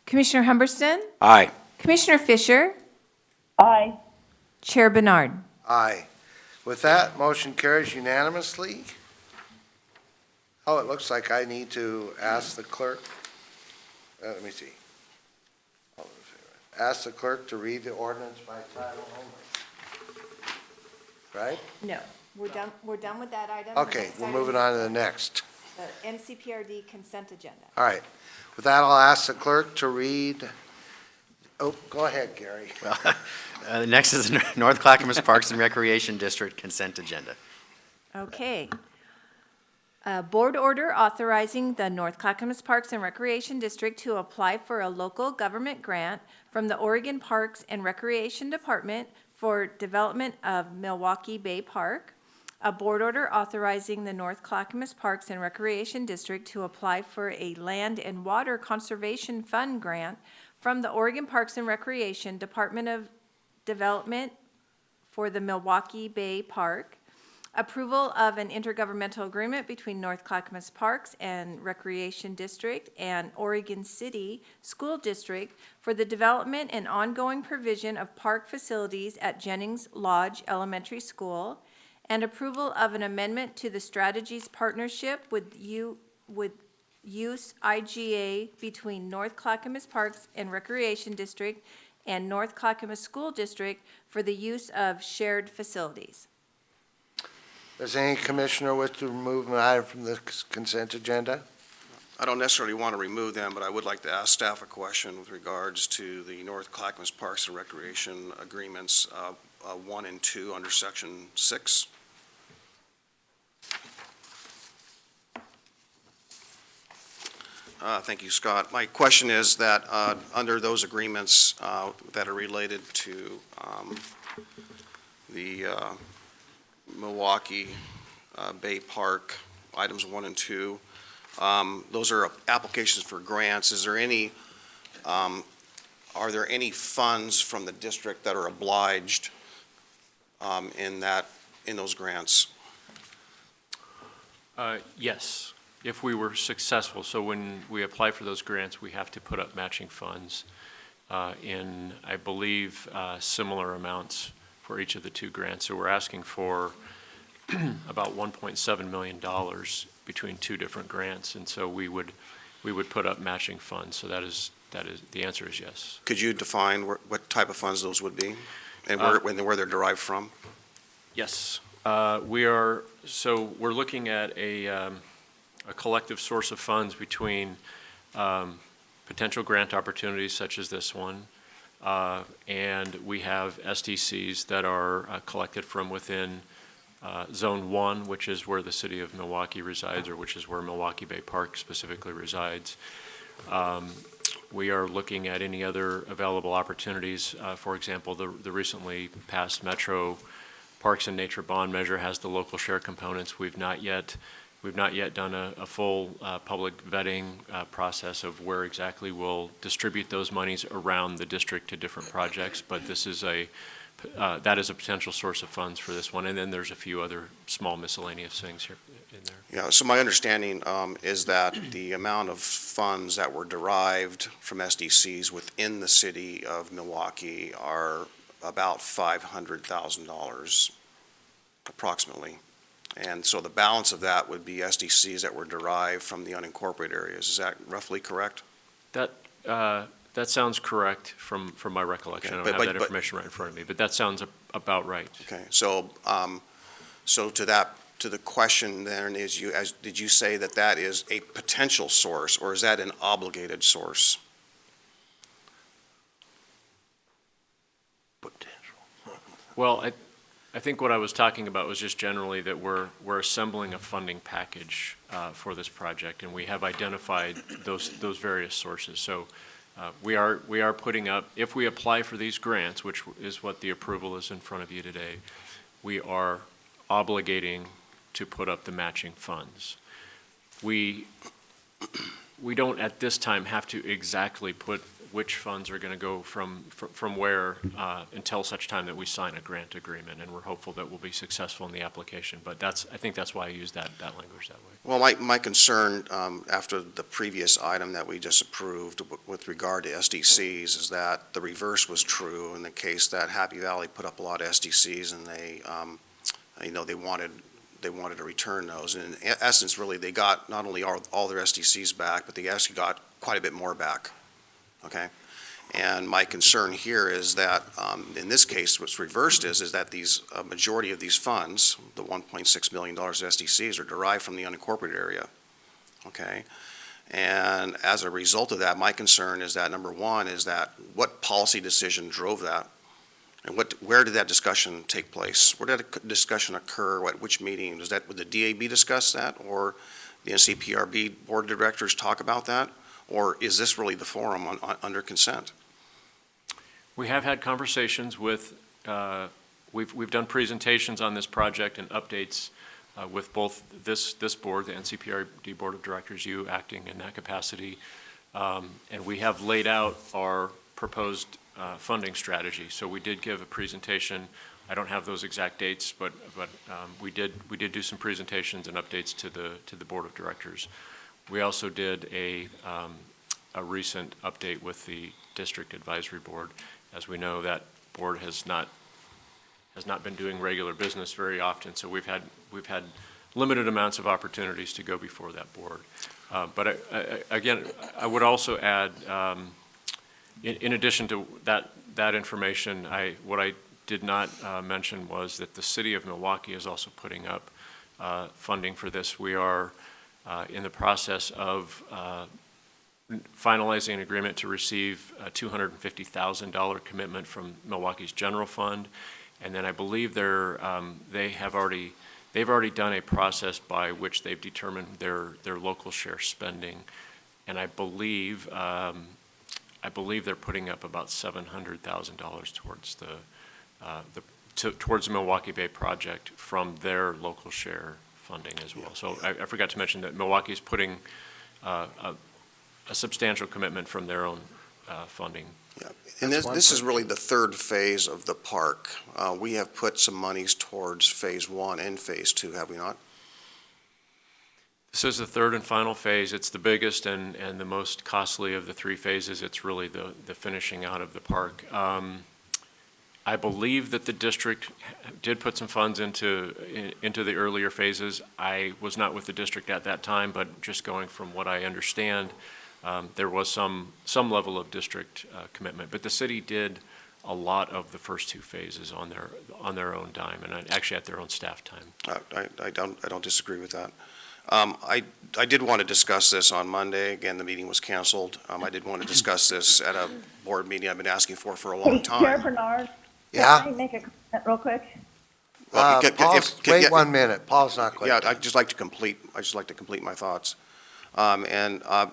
S6: Commissioner Humberston,
S4: Aye.
S6: Commissioner Fisher,
S8: Aye.
S6: Chair Bernard.
S1: Aye. With that, motion carries unanimously. Oh, it looks like I need to ask the clerk, let me see. Ask the clerk to read the ordinance by title only. Right?
S6: No, we're done with that item.
S1: Okay, we're moving on to the next.
S6: The NCPRD consent agenda.
S1: All right. With that, I'll ask the clerk to read, oh, go ahead, Gary.
S2: Next is the North Clackamas Parks and Recreation District consent agenda.
S6: Okay. Board order authorizing the North Clackamas Parks and Recreation District to apply for a local government grant from the Oregon Parks and Recreation Department for development of Milwaukee Bay Park. A board order authorizing the North Clackamas Parks and Recreation District to apply for a Land and Water Conservation Fund grant from the Oregon Parks and Recreation Department of Development for the Milwaukee Bay Park. Approval of an intergovernmental agreement between North Clackamas Parks and Recreation District and Oregon City School District for the development and ongoing provision of park facilities at Jennings Lodge Elementary School, and approval of an amendment to the Strategies Partnership with Use IGA between North Clackamas Parks and Recreation District and North Clackamas School District for the use of shared facilities.
S1: Does any commissioner wish to remove an item from the consent agenda?
S5: I don't necessarily want to remove them, but I would like to ask staff a question with regards to the North Clackamas Parks and Recreation Agreements 1 and 2 under Section 6. Thank you, Scott. My question is that under those agreements that are related to the Milwaukee Bay Park, items 1 and 2, those are applications for grants. Is there any, are there any funds from the district that are obliged in those grants?
S9: Yes, if we were successful. So when we apply for those grants, we have to put up matching funds in, I believe, similar amounts for each of the two grants. So we're asking for about $1.7 million between two different grants, and so we would put up matching funds. So that is the answer is yes.
S5: Could you define what type of funds those would be and where they're derived from?
S9: Yes, we're looking at a collective source of funds between potential grant opportunities such as this one, and we have SDCs that are collected from within Zone 1, which is where the city of Milwaukee resides, or which is where Milwaukee Bay Park specifically resides. We are looking at any other available opportunities. For example, the recently passed Metro Parks and Nature Bond Measure has the local share components. We've not yet done a full public vetting process of where exactly we'll distribute those monies around the district to different projects, but this is that is a potential source of funds for this one. And then there's a few other small miscellaneous things here in there.
S5: Yeah, so my understanding is that the amount of funds that were derived from SDCs within the city of Milwaukee are about $500,000 approximately. And so the balance of that would be SDCs that were derived from the unincorporated areas. Is that roughly correct?
S9: That sounds correct from my recollection.
S5: Okay,
S9: I don't have that information right in front of me, but that sounds about right.
S5: Okay, so to the question then is, did you say that is a potential source, or is that an obligated source?
S1: Potential.
S9: Well, I think what I was talking about was just generally that we're assembling a funding package for this project, and we have identified those various sources. So we are putting up, if we apply for these grants, which is what the approval is in front of you today, we are obligating to put up the matching funds. We don't at this time have to exactly put which funds are going to go from where until such time that we sign a grant agreement, and we're hopeful that we'll be successful in the application. But I think that's why I use that language that way.
S5: Well, my concern, after the previous item that we just approved with regard to SDCs, is that the reverse was true in the case that Happy Valley put up a lot of SDCs and they, they wanted to return those. And in essence, really, they got not only all their SDCs back, but they actually got quite a bit more back, okay? And my concern here is that, in this case, what's reversed is that a majority of these funds, the $1.6 million of SDCs, are derived from the unincorporated area, okay? And as a result of that, my concern is that, number one, is that what policy decision drove that? And where did that discussion take place? Where did that discussion occur? Which meeting? Would the DAB discuss that, or the NCPRB Board of Directors talk about that? Or is this really the forum under consent?
S9: We have had conversations with, we've done presentations on this project and updates with both this board, the NCPRD Board of Directors, you acting in that capacity, and we have laid out our proposed funding strategy. So we did give a presentation. I don't have those exact dates, but we did do some presentations and updates to the Board of Directors. We also did a recent update with the District Advisory Board. As we know, that board has not been doing regular business very often, so we've had limited amounts of opportunities to go before that board. But again, I would also add, in addition to that information, what I did not mention was that the City of Milwaukee is also putting up funding for this. We are in the process of finalizing an agreement to receive a $250,000 commitment from Milwaukee's general fund, and then I believe they've already done a process by which they've determined their local share spending, and I believe they're putting up about $700,000 towards the Milwaukee Bay project from their local share funding as well. So I forgot to mention that Milwaukee is putting a substantial commitment from their own funding.
S5: Yeah. And this is really the third phase of the park. We have put some monies towards phase 1 and phase 2, have we not?
S9: This is the third and final phase. It's the biggest and the most costly of the three phases. It's really the finishing out of the park. I believe that the district did put some funds into the earlier phases. I was not with the district at that time, but just going from what I understand, there was some level of district commitment. But the city did a lot of the first two phases on their own dime, and actually at their own staff time.
S5: I don't disagree with that. I did want to discuss this on Monday. Again, the meeting was canceled. I did want to discuss this at a board meeting I've been asking for a long time.
S8: Chair Bernard,
S1: Yeah?
S8: can I make a comment real quick?
S5: Well,
S1: Wait 1 minute. Paul's not quite.
S5: Yeah, I'd just like to complete my thoughts.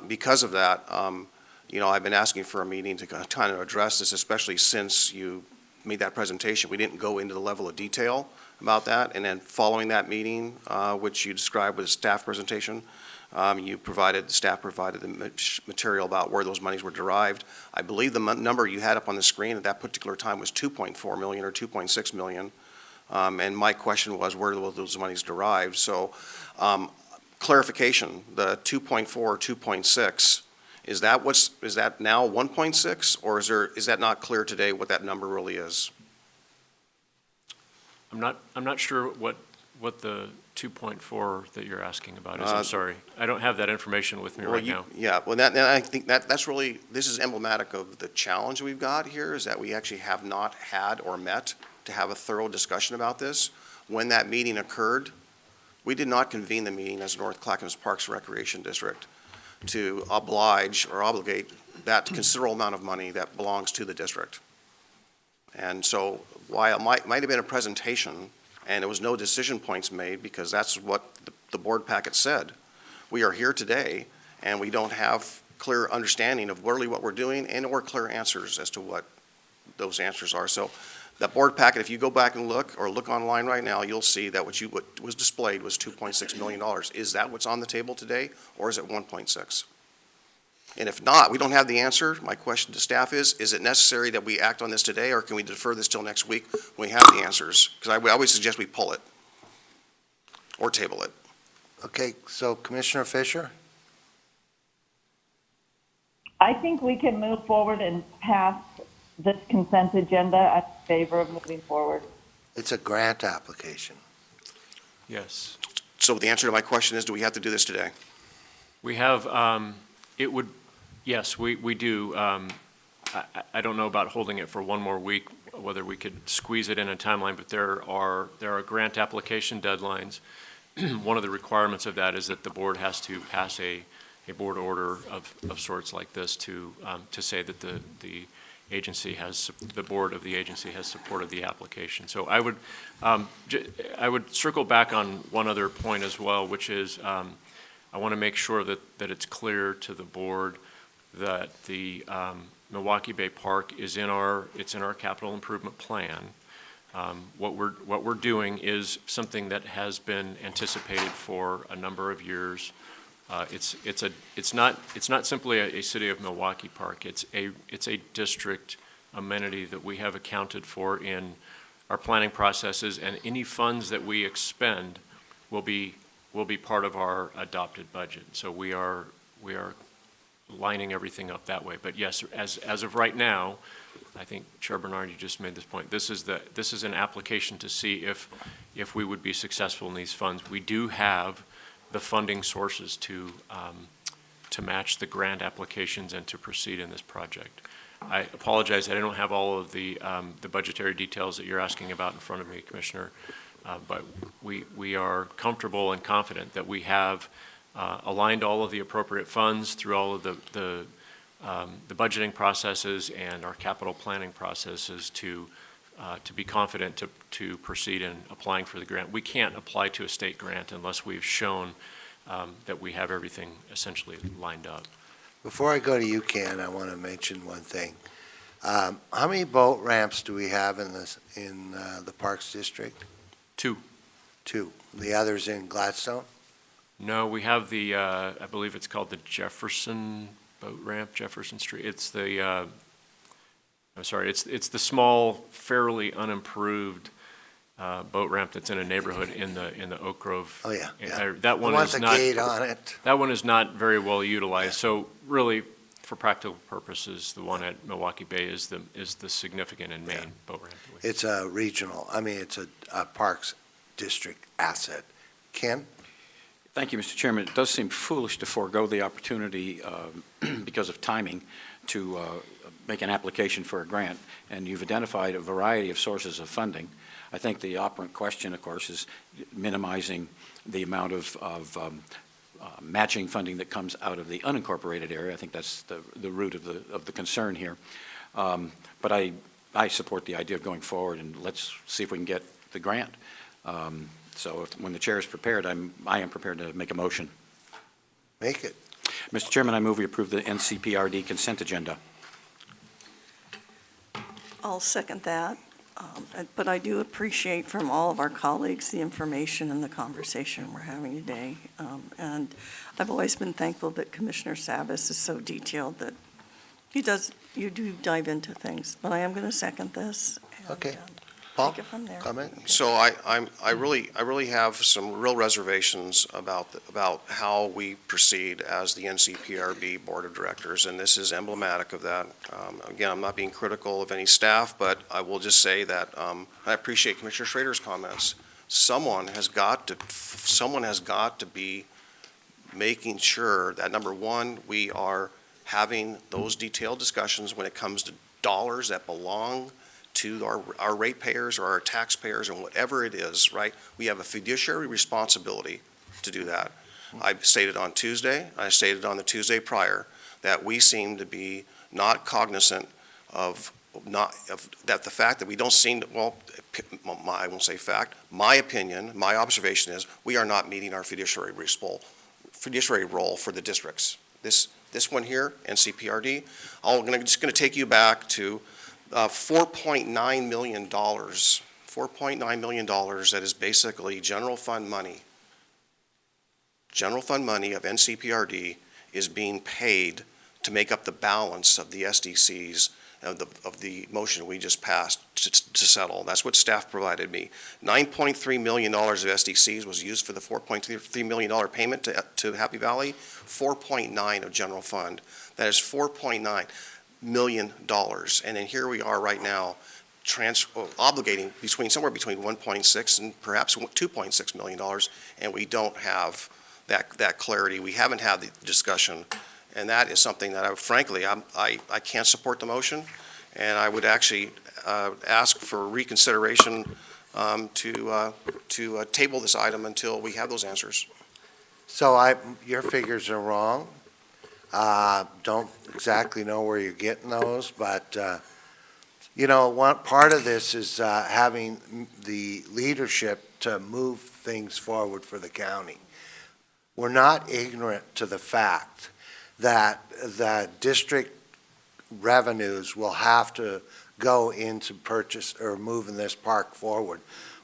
S5: Because of that, I've been asking for a meeting to kind of address this, especially since you made that presentation. We didn't go into the level of detail about that, and then following that meeting, which you described with a staff presentation, the staff provided the material about where those monies were derived. I believe the number you had up on the screen at that particular time was 2.4 million or 2.6 million. And my question was, where were those monies derived? So, clarification, the 2.4 or 2.6, is that now 1.6, or is that not clear today what that number really is?
S9: I'm not sure what the 2.4 that you're asking about is. I'm sorry. I don't have that information with me right now.
S5: Yeah, well, I think that's really, this is emblematic of the challenge we've got here, is that we actually have not had or met to have a thorough discussion about this. When that meeting occurred, we did not convene the meeting as North Clackamas Parks and Recreation District to oblige or obligate that considerable amount of money that belongs to the district. And so while it might have been a presentation and there was no decision points made, because that's what the board packet said, we are here today and we don't have clear understanding of really what we're doing and or clear answers as to what those answers are. So that board packet, if you go back and look online right now, you'll see that what was displayed was $2.6 million. Is that what's on the table today, or is it 1.6? And if not, we don't have the answer. My question to staff is it necessary that we act on this today, or can we defer this till next week when we have the answers? Because I would always suggest we pull it or table it.
S1: Okay, so Commissioner Fisher?
S8: I think we can move forward and pass this consent agenda. I'm in favor of moving forward.
S1: It's a grant application.
S9: Yes.
S5: So the answer to my question is, do we have to do this today?
S9: We have, it would, yes, we do. I don't know about holding it for one more week, whether we could squeeze it in a timeline, but there are grant application deadlines. One of the requirements of that is that the board has to pass a board order of sorts like this to say that the agency has, the board of the agency has supported the application. So I would circle back on one other point as well, which is I want to make sure that it's clear to the board that the Milwaukee Bay Park is in our capital improvement plan. What we're doing is something that has been anticipated for a number of years. It's not simply a City of Milwaukee park. It's a district amenity that we have accounted for in our planning processes, and any funds that we expend will be part of our adopted budget. So we are lining everything up that way. But yes, as of right now, I think Chair Bernard, you just made this point. This is an application to see if we would be successful in these funds. We do have the funding sources to match the grant applications and to proceed in this project. I apologize, I don't have all of the budgetary details that you're asking about in front of me, Commissioner, but we are comfortable and confident that we have aligned all of the appropriate funds through all of the budgeting processes and our capital planning processes to be confident to proceed in applying for the grant. We can't apply to a state grant unless we've shown that we have everything essentially lined up.
S1: Before I go to you, Ken, I want to mention one thing. How many boat ramps do we have in the Parks District?
S9: Two.
S1: Two. The others in Gladstone?
S9: No, we have the, I believe it's called the Jefferson Boat Ramp, Jefferson Street. It's the, I'm sorry, it's the small, fairly unimproved boat ramp that's in a neighborhood in the Oak Grove.
S1: Oh, yeah.
S9: That one
S1: Wants
S9: is
S1: a
S9: not.
S1: gate on it.
S9: That one is not very well utilized. So really, for practical purposes, the one at Milwaukee Bay is the significant and main boat ramp.
S1: It's a regional, it's a Parks District asset. Ken?
S4: Thank you, Mr. Chairman. It does seem foolish to forego the opportunity because of timing to make an application for a grant, and you've identified a variety of sources of funding. I think the operant question, of course, is minimizing the amount of matching funding that comes out of the unincorporated area. I think that's the root of the concern here. But I support the idea of going forward, and let's see if we can get the grant. So when the chair is prepared, I am prepared to make a motion.
S1: Make it.
S4: Mr. Chairman, I move we approve the NCPRD consent agenda.
S3: I'll second that. But I do appreciate from all of our colleagues the information and the conversation we're having today. And I've always been thankful that Commissioner Savas is so detailed that you do dive into things. But I am going to second this. And,
S1: Okay. Paul,
S3: take it from there.
S1: comment?
S5: So I really have some real reservations about how we proceed as the NCPRB Board of Directors, and this is emblematic of that. Again, I'm not being critical of any staff, but I will just say that I appreciate Commissioner Schrader's comments. Someone has got to be making sure that, number one, we are having those detailed discussions when it comes to dollars that belong to our ratepayers or our taxpayers and whatever it is, right? We have a fiduciary responsibility to do that. I stated on Tuesday, I stated on the Tuesday prior, that we seem to be not cognizant of that the fact that we don't seem to, well, I won't say fact, my opinion, my observation is we are not meeting our fiduciary role for the districts. This one here, NCPRD, just going to take you back to $4.9 million, $4.9 million that is basically general fund money. General fund money of NCPRD is being paid to make up the balance of the SDCs of the motion we just passed to settle. That's what staff provided me. $9.3 million of SDCs was used for the $4.3 million payment to Happy Valley, 4.9 of general fund. That is $4.9 million. And then here we are right now obligating somewhere between 1.6 and perhaps $2.6 million, and we don't have that clarity. We haven't had the discussion, and that is something that frankly, I can't support the motion, and I would actually ask for reconsideration to table this item until we have those answers.
S1: So your figures are wrong. Don't exactly know where you're getting those, but, one part of this is having the leadership to move things forward for the county. We're not ignorant to the fact that the district revenues will have to go into purchase or moving this park forward.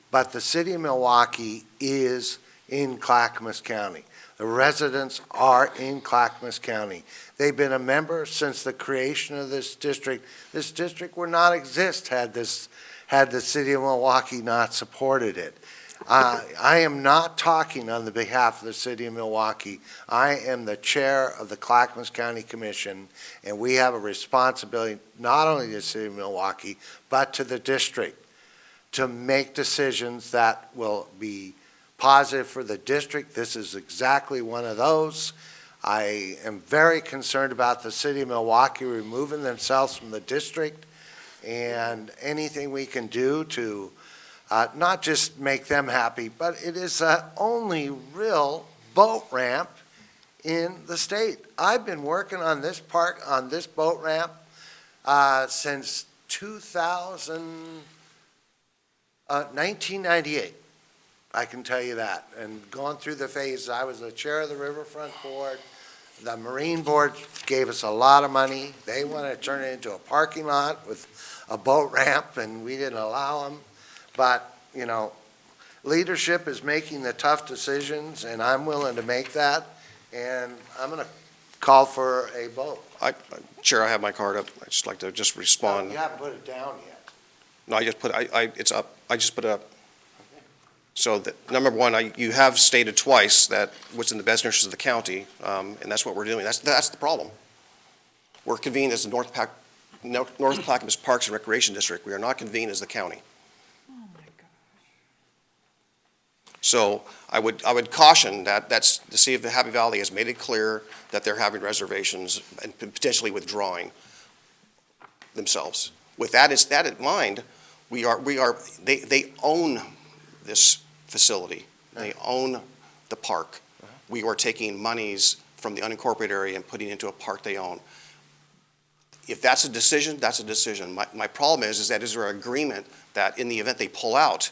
S1: But the city of Milwaukee is in Clackamas County. The residents are in Clackamas County. They've been a member since the creation of this district. This district would not exist had the city of Milwaukee not supported it. I am not talking on the behalf of the city of Milwaukee. I am the chair of the Clackamas County Commission, and we have a responsibility not only to the city of Milwaukee, but to the district to make decisions that will be positive for the district. This is exactly one of those. I am very concerned about the city of Milwaukee removing themselves from the district, and anything we can do to not just make them happy, but it is the only real boat ramp in the state. I've been working on this park, on this boat ramp, since 1998. I can tell you that. And going through the phases, I was the chair of the Riverfront Board. The Marine Board gave us a lot of money. They wanted to turn it into a parking lot with a boat ramp, and we didn't allow them. But, leadership is making the tough decisions, and I'm willing to make that, and I'm going to call for a vote.
S5: Chair, I have my card up. I'd just like to respond.
S1: You haven't put it down yet.
S5: No, it's up. I just put it up. So number one, you have stated twice that what's in the best interest of the county, and that's what we're doing. That's the problem. We're convened as the North Clackamas Parks and Recreation District. We are not convened as the county.
S7: Oh, my gosh.
S5: So I would caution that the city of Happy Valley has made it clear that they're having reservations and potentially withdrawing themselves. With that in mind, they own this facility. They own the park. We are taking monies from the unincorporated area and putting it into a park they own. If that's a decision, that's a decision. My problem is there an agreement that in the event they pull out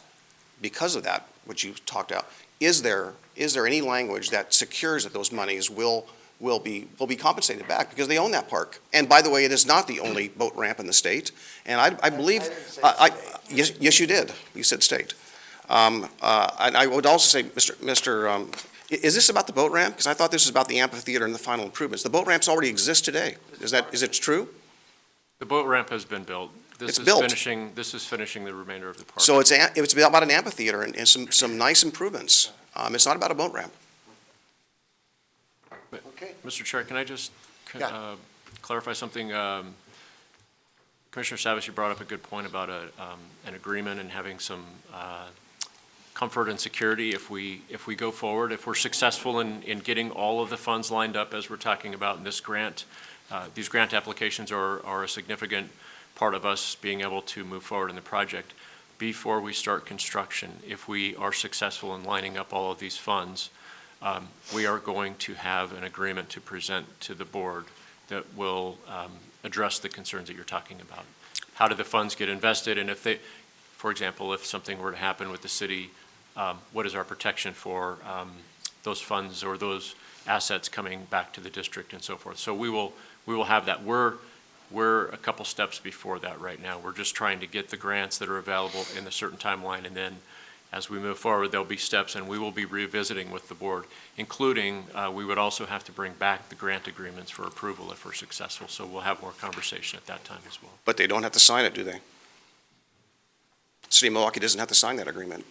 S5: because of that, which you talked about, is there any language that secures that those monies will be compensated back because they own that park? And by the way, it is not the only boat ramp in the state. And I believe, yes, you did. You said state. And I would also say, Mr. Is this about the boat ramp? Because I thought this was about the amphitheater and the final improvements. The boat ramps already exist today. Is it true?
S9: The boat ramp has been built.
S5: It's built.
S9: This is finishing the remainder of the park.
S5: So it's about an amphitheater and some nice improvements. It's not about a boat ramp.
S1: Okay.
S9: Mr. Chair, can I just
S1: Yeah.
S9: clarify something? Commissioner Savas, you brought up a good point about an agreement and having some comfort and security if we go forward, if we're successful in getting all of the funds lined up as we're talking about in this grant. These grant applications are a significant part of us being able to move forward in the project. Before we start construction, if we are successful in lining up all of these funds, we are going to have an agreement to present to the board that will address the concerns that you're talking about. How do the funds get invested? And for example, if something were to happen with the city, what is our protection for those funds or those assets coming back to the district and so forth? So we will have that. We're a couple steps before that right now. We're just trying to get the grants that are available in a certain timeline, and then as we move forward, there'll be steps, and we will be revisiting with the board, including, we would also have to bring back the grant agreements for approval if we're successful, so we'll have more conversation at that time as well.
S5: But they don't have to sign it, do they? City of Milwaukee doesn't have to sign that agreement.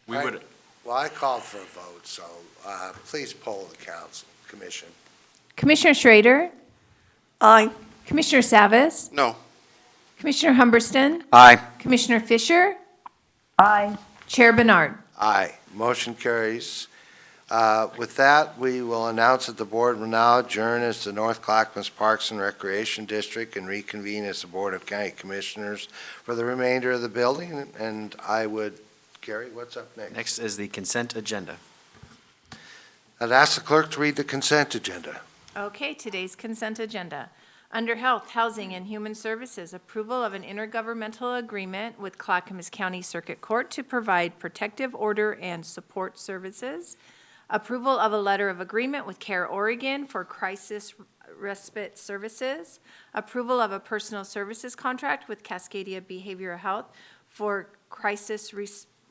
S9: We
S1: Right.
S9: would,
S1: Well, I called for a vote, so please poll the council, commission.
S6: Commissioner Schrader,
S3: Aye.
S6: Commissioner Savas,
S5: No.
S6: Commissioner Humberston,
S4: Aye.
S6: Commissioner Fisher,
S8: Aye.
S6: Chair Bernard.
S1: Aye, motion carries. With that, we will announce that the board will now adjourn as the North Clackamas Parks and Recreation District and reconvene as the Board of County Commissioners for the remainder of the building. And I would, Gary, what's up next?
S2: Next is the consent agenda.
S1: I'd ask the clerk to read the consent agenda.
S6: Okay, today's consent agenda. Under Health, Housing, and Human Services, approval of an intergovernmental agreement with Clackamas County Circuit Court to provide protective order and support services. Approval of a letter of agreement with CARE Oregon for crisis respite services. Approval of a personal services contract with Cascadia Behavioral Health for crisis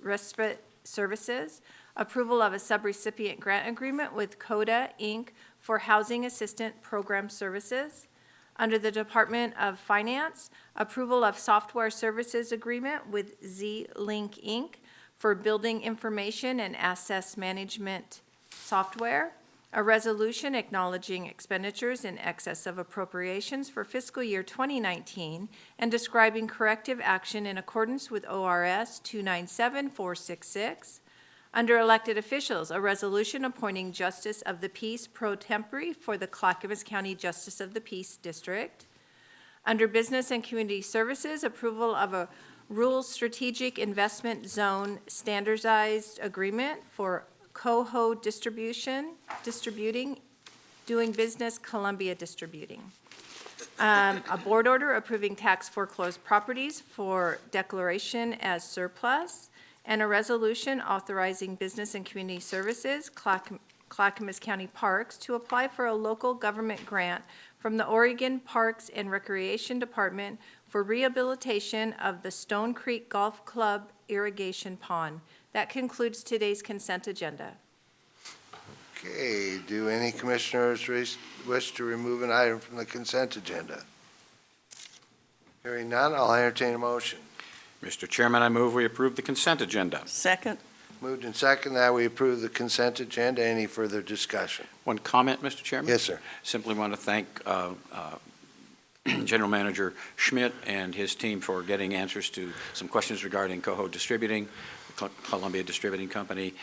S6: respite services. Approval of a subrecipient grant agreement with CODA, Inc. for housing assistant program services. Under the Department of Finance, approval of software services agreement with Z-Link, Inc. for building information and access management software. A resolution acknowledging expenditures in excess of appropriations for fiscal year 2019 and describing corrective action in accordance with ORS 297466. Under elected officials, a resolution appointing Justice of the Peace pro tempore for the Clackamas County Justice of the Peace District. Under Business and Community Services, approval of a Rural Strategic Investment Zone standardized agreement for Coho Distributing, doing business Columbia Distributing. A board order approving tax foreclosed properties for declaration as surplus. And a resolution authorizing Business and Community Services, Clackamas County Parks, to apply for a local government grant from the Oregon Parks and Recreation Department for rehabilitation of the Stone Creek Golf Club irrigation pond. That concludes today's consent agenda.
S1: Okay, do any commissioners wish to remove an item from the consent agenda? Hearing none, I'll entertain a motion.
S4: Mr. Chairman, I move we approve the consent agenda.
S3: Second.
S1: Moved and second that we approve the consent agenda. Any further discussion?
S4: One comment, Mr. Chairman?
S1: Yes, sir.
S4: Simply want to thank General Manager Schmidt and his team for getting answers to some questions regarding Coho Distributing, Columbia Distributing Company,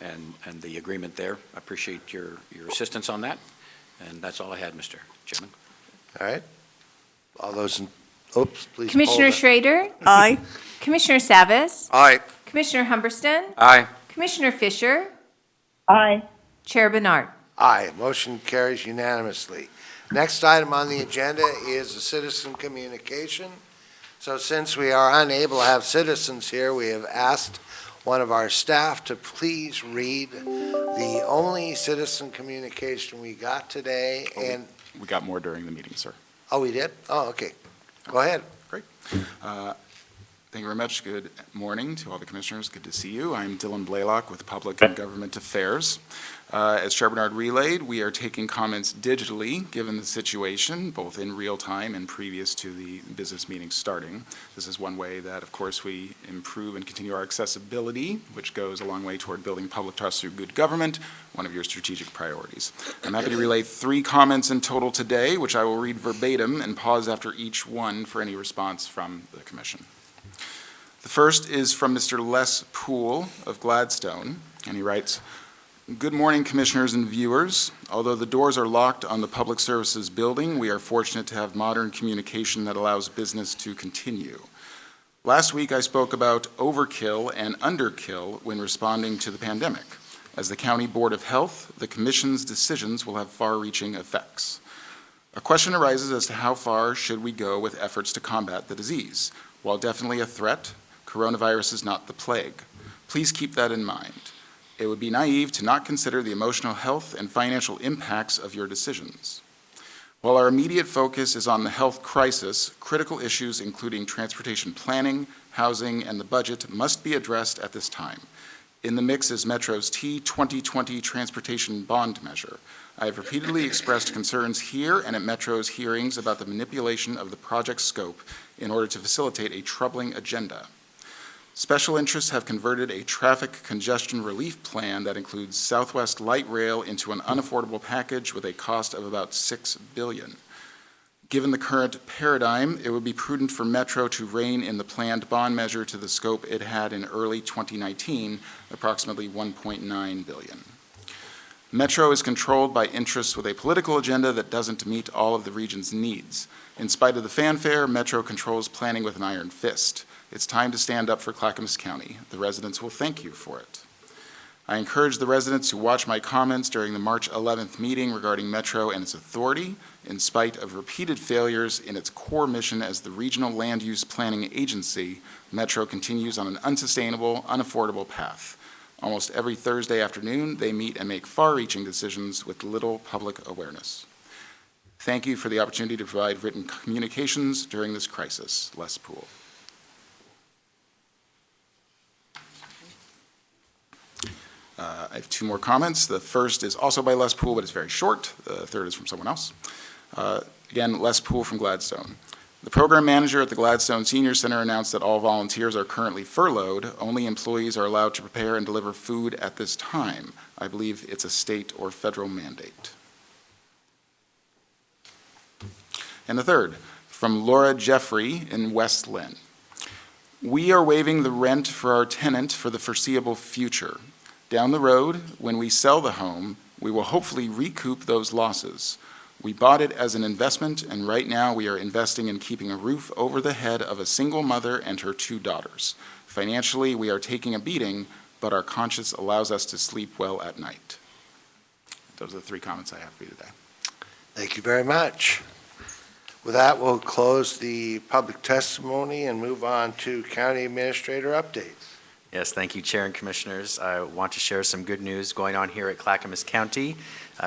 S4: and the agreement there. I appreciate your assistance on that, and that's all I had, Mr. Chairman.
S1: All right. All those in, oops, please.
S6: Commissioner
S1: poll
S6: Schrader,
S3: Aye.
S6: Commissioner Savas,
S5: Aye.
S6: Commissioner Humberston,
S4: Aye.
S6: Commissioner Fisher,
S8: Aye.
S6: Chair Bernard.
S1: Aye, motion carries unanimously. Next item on the agenda is the citizen communication. So since we are unable to have citizens here, we have asked one of our staff to please read the only citizen communication we got today. And,
S11: We got more during the meeting, sir.
S1: oh, we did? Oh, okay. Go ahead.
S11: Thank you very much. Good morning to all the commissioners. Good to see you. I'm Dylan Blaylock with Public and Government Affairs. As Chair Bernard relayed, we are taking comments digitally, given the situation, both in real time and previous to the business meeting starting. This is one way that, of course, we improve and continue our accessibility, which goes a long way toward building public trust through good government, one of your strategic priorities. I'm happy to relay 3 comments in total today, which I will read verbatim and pause after each one for any response from the commission. The first is from Mr. Les Poole of Gladstone, and he writes, "Good morning, commissioners and viewers. Although the doors are locked on the Public Services building, we are fortunate to have modern communication that allows business to continue. Last week, I spoke about overkill and underkill when responding to the pandemic. As the County Board of Health, the Commission's decisions will have far-reaching effects. A question arises as to how far should we go with efforts to combat the disease. While definitely a threat, coronavirus is not the plague. Please keep that in mind. It would be naive to not consider the emotional health and financial impacts of your decisions. While our immediate focus is on the health crisis, critical issues including transportation planning, housing, and the budget must be addressed at this time. In the mix is Metro's T-2020 Transportation Bond Measure. I have repeatedly expressed concerns here and at Metro's hearings about the manipulation of the project scope in order to facilitate a troubling agenda. Special interests have converted a traffic congestion relief plan that includes Southwest Light Rail into an unaffordable package with a cost of about $6 billion. Given the current paradigm, it would be prudent for Metro to rein in the planned bond measure to the scope it had in early 2019, approximately $1.9 billion. Metro is controlled by interests with a political agenda that doesn't meet all of the region's needs. In spite of the fanfare, Metro controls planning with an iron fist. It's time to stand up for Clackamas County. The residents will thank you for it. I encourage the residents to watch my comments during the March 11th meeting regarding Metro and its authority. In spite of repeated failures in its core mission as the regional land use planning agency, Metro continues on an unsustainable, unaffordable path. Almost every Thursday afternoon, they meet and make far-reaching decisions with little public awareness. Thank you for the opportunity to provide written communications during this crisis. Les Poole. I have two more comments. The first is also by Les Poole, but it's very short. The third is from someone else. Again, Les Poole from Gladstone. The program manager at the Gladstone Senior Center announced that all volunteers are currently furloughed. Only employees are allowed to prepare and deliver food at this time. I believe it's a state or federal mandate. And the third, from Laura Jeffrey in West Lynn. We are waiving the rent for our tenant for the foreseeable future. Down the road, when we sell the home, we will hopefully recoup those losses. We bought it as an investment, and right now we are investing in keeping a roof over the head of a single mother and her 2 daughters. Financially, we are taking a beating, but our conscience allows us to sleep well at night. Those are the 3 comments I have for you today.
S1: Thank you very much. With that, we'll close the public testimony and move on to county administrator updates.
S2: Yes, thank you, Chair and Commissioners. I want to share some good news going on here at Clackamas County.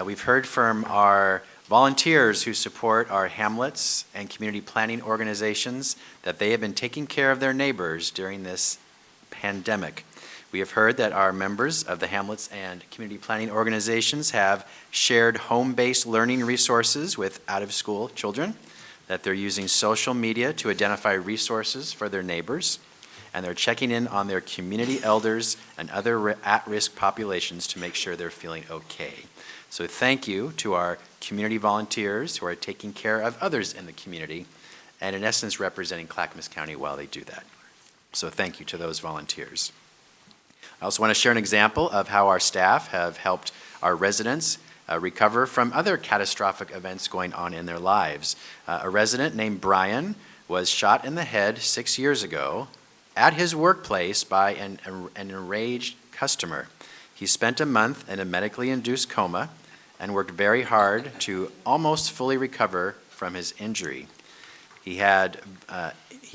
S2: We've heard from our volunteers who support our hamlets and community planning organizations that they have been taking care of their neighbors during this pandemic. We have heard that our members of the hamlets and community planning organizations have shared home-based learning resources with out-of-school children, that they're using social media to identify resources for their neighbors, and they're checking in on their community elders and other at-risk populations to make sure they're feeling okay. So thank you to our community volunteers who are taking care of others in the community and in essence representing Clackamas County while they do that. So thank you to those volunteers. I also want to share an example of how our staff have helped our residents recover from other catastrophic events going on in their lives. A resident named Brian was shot in the head 6 years ago at his workplace by an enraged customer. He spent a month in a medically induced coma and worked very hard to almost fully recover from his injury. He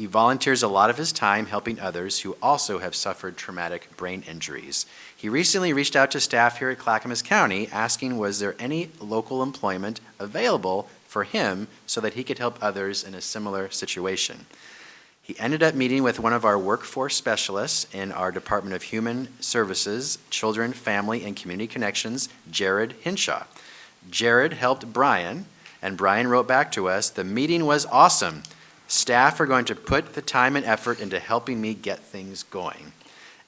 S2: volunteers a lot of his time helping others who also have suffered traumatic brain injuries. He recently reached out to staff here at Clackamas County asking was there any local employment available for him so that he could help others in a similar situation. He ended up meeting with one of our workforce specialists in our Department of Human Services, Children, Family, and Community Connections, Jared Hinshaw. Jared helped Brian, and Brian wrote back to us, "The meeting was awesome. Staff are going to put the time and effort into helping me get things going."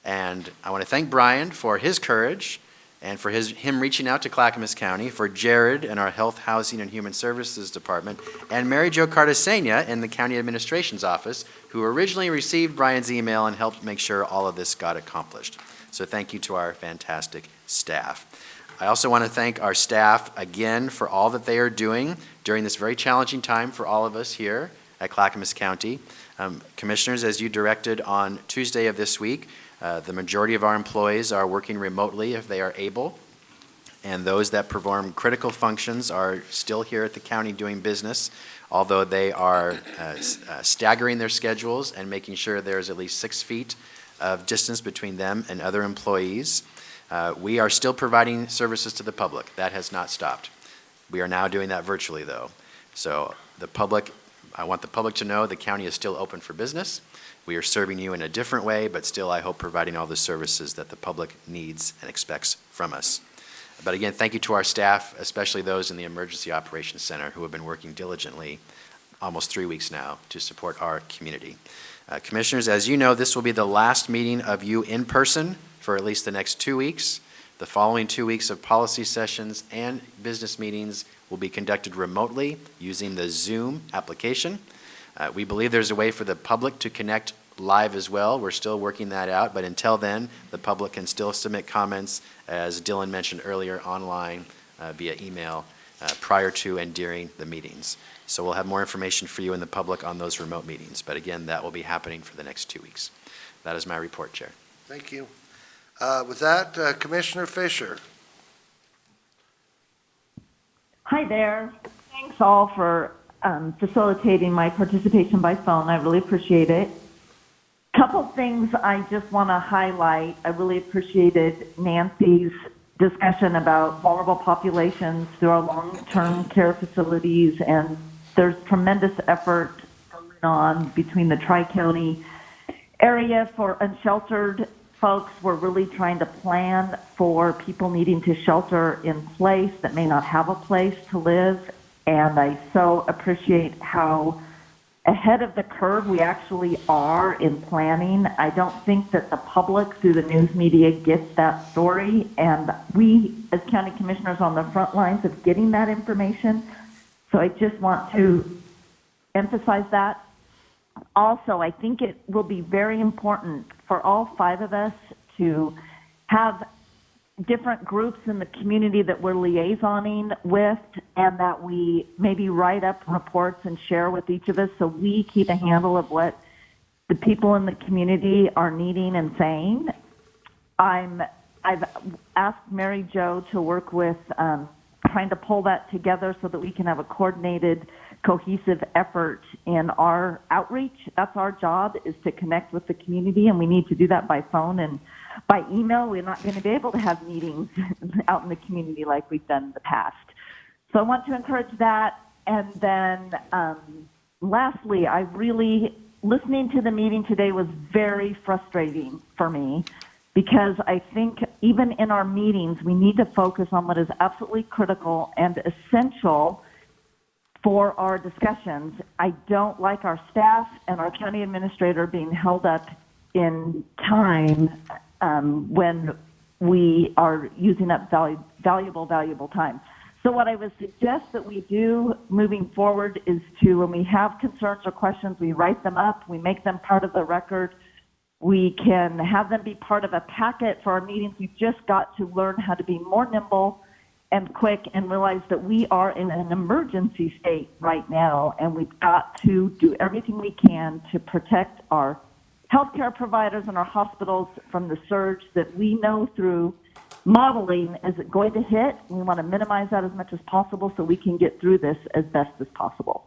S2: And I want to thank Brian for his courage and for him reaching out to Clackamas County, for Jared and our Health, Housing, and Human Services Department, and Mary Jo Cartagena in the County Administration's office, who originally received Brian's email and helped make sure all of this got accomplished. So thank you to our fantastic staff. I also want to thank our staff again for all that they are doing during this very challenging time for all of us here at Clackamas County. Commissioners, as you directed on Tuesday of this week, the majority of our employees are working remotely if they are able, and those that perform critical functions are still here at the county doing business, although they are staggering their schedules and making sure there's at least 6 feet of distance between them and other employees. We are still providing services to the public. That has not stopped. We are now doing that virtually, though. So I want the public to know the county is still open for business. We are serving you in a different way, but still, I hope, providing all the services that the public needs and expects from us. But again, thank you to our staff, especially those in the Emergency Operations Center who have been working diligently almost 3 weeks now to support our community. Commissioners, as you know, this will be the last meeting of you in person for at least the next 2 weeks. The following 2 weeks of policy sessions and business meetings will be conducted remotely using the Zoom application. We believe there's a way for the public to connect live as well. We're still working that out, but until then, the public can still submit comments, as Dylan mentioned earlier, online via email prior to and during the meetings. So we'll have more information for you and the public on those remote meetings. But again, that will be happening for the next 2 weeks. That is my report, Chair.
S1: Thank you. With that, Commissioner Fisher.
S8: Hi there. Thanks all for facilitating my participation by phone. I really appreciate it. Couple things I just want to highlight. I really appreciated Nancy's discussion about vulnerable populations through our long-term care facilities, and there's tremendous effort going on between the Tri-County area for unsheltered folks. We're really trying to plan for people needing to shelter in place that may not have a place to live, and I so appreciate how ahead of the curve we actually are in planning. I don't think that the public through the news media gets that story, and we as county commissioners on the front lines of getting that information. So I just want to emphasize that. Also, I think it will be very important for all 5 of us to have different groups in the community that we're liaisoning with, and that we maybe write up reports and share with each of us so we keep a handle of what the people in the community are needing and saying. I've asked Mary Jo to work with trying to pull that together so that we can have a coordinated, cohesive effort in our outreach. That's our job, is to connect with the community, and we need to do that by phone and by email. We're not going to be able to have meetings out in the community like we've done in the past. So I want to encourage that. And then lastly, listening to the meeting today was very frustrating for me, because I think even in our meetings, we need to focus on what is absolutely critical and essential for our discussions. I don't like our staff and our county administrator being held up in time when we are using up valuable time. So what I would suggest that we do moving forward is to, when we have concerns or questions, we write them up, we make them part of the record, we can have them be part of a packet for our meetings. We've just got to learn how to be more nimble and quick and realize that we are in an emergency state right now, and we've got to do everything we can to protect our healthcare providers and our hospitals from the surge that we know through modeling is going to hit. We want to minimize that as much as possible so we can get through this as best as possible.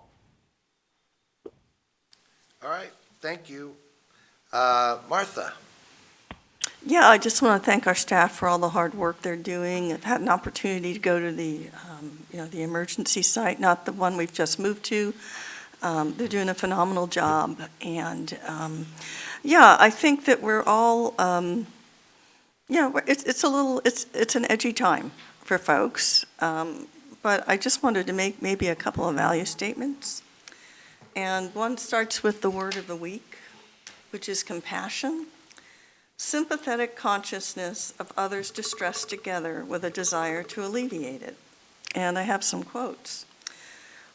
S1: All right, thank you. Martha.
S3: Yeah, I just want to thank our staff for all the hard work they're doing. I've had an opportunity to go to the emergency site, not the one we've just moved to. They're doing a phenomenal job, and I think that we're all, it's an edgy time for folks, but I just wanted to make maybe a couple of value statements, and one starts with the word of the week, which is compassion. Sympathetic consciousness of others' distress together with a desire to alleviate it. And I have some quotes.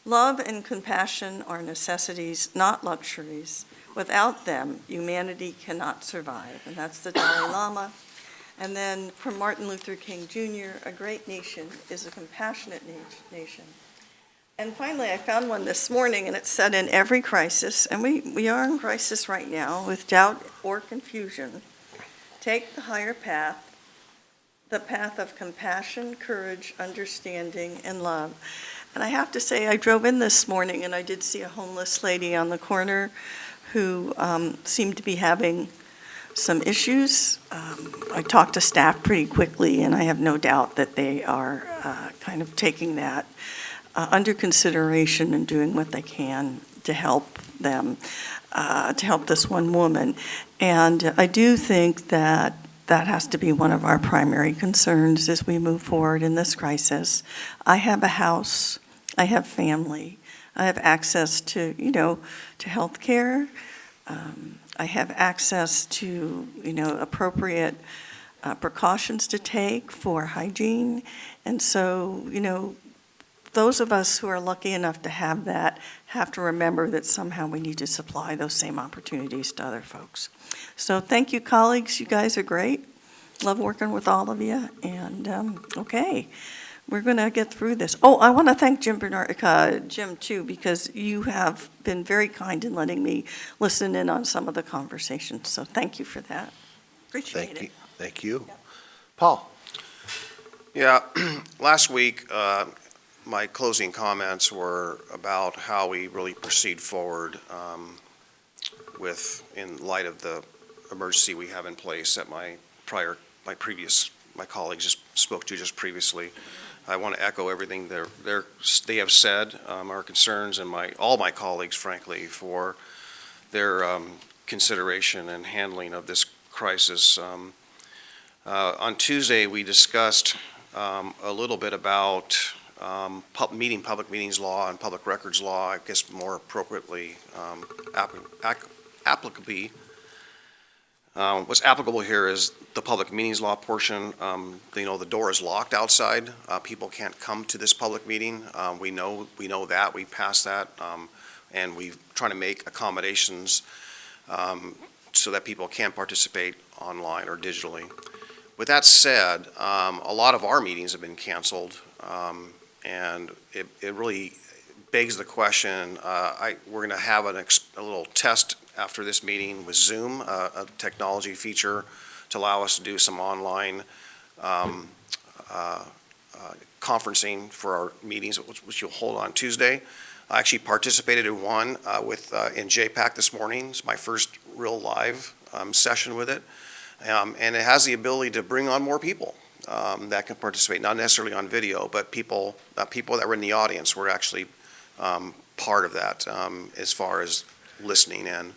S3: Love and compassion are necessities, not luxuries. Without them, humanity cannot survive. And that's the Dalai Lama. And then from Martin Luther King Jr., a great nation is a compassionate nation. And finally, I found one this morning, and it said, in every crisis, and we are in crisis right now with doubt or confusion, take the higher path, the path of compassion, courage, understanding, and love. And I have to say, I drove in this morning and I did see a homeless lady on the corner who seemed to be having some issues. I talked to staff pretty quickly, and I have no doubt that they are kind of taking that under consideration and doing what they can to help them, to help this one woman. And I do think that that has to be one of our primary concerns as we move forward in this crisis. I have a house, I have family, I have access to, to health care. I have access to, appropriate precautions to take for hygiene. And so, those of us who are lucky enough to have that have to remember that somehow we need to supply those same opportunities to other folks. So thank you, colleagues. You guys are great. Love working with all of you. And, okay, we're going to get through this. Oh, I want to thank Jim too, because you have been very kind in letting me listen in on some of the conversations. So thank you for that. Appreciate
S1: Thank
S3: it.
S1: you. Thank you. Paul?
S5: Yeah, last week, my closing comments were about how we really proceed forward in light of the emergency we have in place that my colleagues just spoke to just previously. I want to echo everything they have said, our concerns, and all my colleagues, frankly, for their consideration and handling of this crisis. On Tuesday, we discussed a little bit about public meetings law and public records law, I guess more appropriately, applicably. What's applicable here is the public meetings law portion. The door is locked outside. People can't come to this public meeting. We know that. We passed that, and we try to make accommodations so that people can participate online or digitally. With that said, a lot of our meetings have been canceled, and it really begs the question. We're going to have a little test after this meeting with Zoom, a technology feature to allow us to do some online conferencing for our meetings, which you'll hold on Tuesday. I actually participated in one in JPAC this morning. It's my first real live session with it. And it has the ability to bring on more people that can participate, not necessarily on video, but people that were in the audience were actually part of that as far as listening in.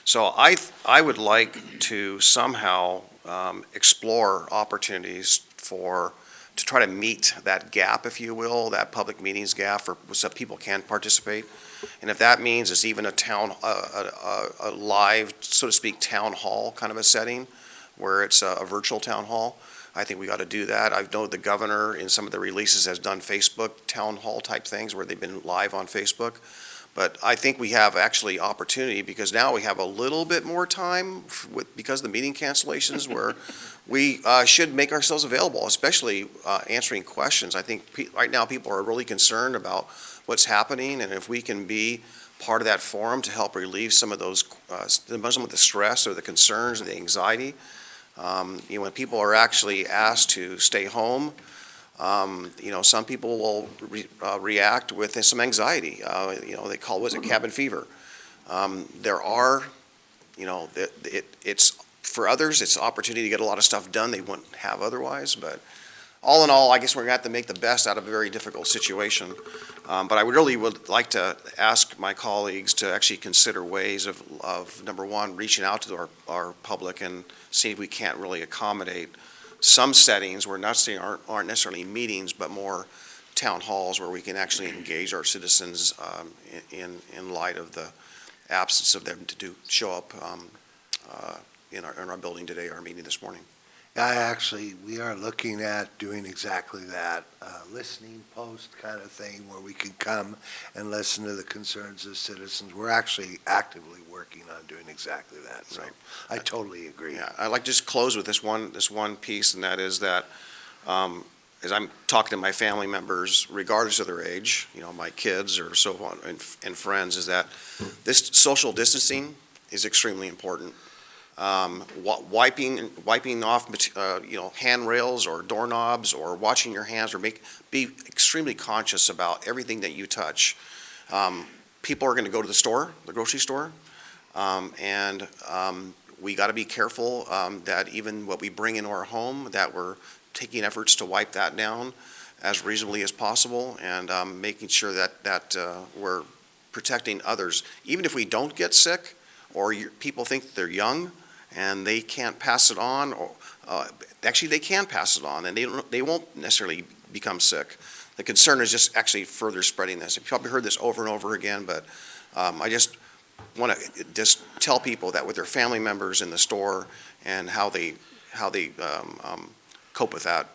S5: So I would like to somehow explore opportunities to try to meet that gap, if you will, that public meetings gap so people can participate. And if that means it's even a live, so to speak, town hall kind of a setting where it's a virtual town hall, I think we got to do that. I know the governor in some of the releases has done Facebook town hall type things where they've been live on Facebook. But I think we have actually opportunity because now we have a little bit more time because of the meeting cancellations where we should make ourselves available, especially answering questions. I think right now people are really concerned about what's happening, and if we can be part of that forum to help relieve some of those, some of the stress or the concerns or the anxiety. When people are actually asked to stay home, some people will react with some anxiety. They call it cabin fever. It's for others, it's an opportunity to get a lot of stuff done they wouldn't have otherwise. But all in all, I guess we're going to have to make the best out of a very difficult situation. But I would like to ask my colleagues to actually consider ways of number one, reaching out to our public and see if we can't really accommodate some settings where aren't necessarily meetings, but more town halls where we can actually engage our citizens in light of the absence of them to show up in our building today, our meeting this morning.
S1: We are looking at doing exactly that, listening post kind of thing where we can come and listen to the concerns of citizens. We're actually actively working on doing exactly that. So
S5: Right.
S1: I totally agree.
S5: Yeah, I'd like to just close with this one piece, and that is that as I'm talking to my family members, regardless of their age, my kids or so on, and friends, is that this social distancing is extremely important. Wiping off, handrails or doorknobs, or washing your hands, or be extremely conscious about everything that you touch. People are going to go to the grocery store, and we got to be careful that even what we bring into our home, that we're taking efforts to wipe that down. as reasonably as possible and making sure that we're protecting others. Even if we don't get sick or people think they're young and they can't pass it on, or actually they can pass it on and they won't necessarily become sick. The concern is just actually further spreading this. You've probably heard this over and over again, but I just want to just tell people that with their family members in the store and how they cope with that,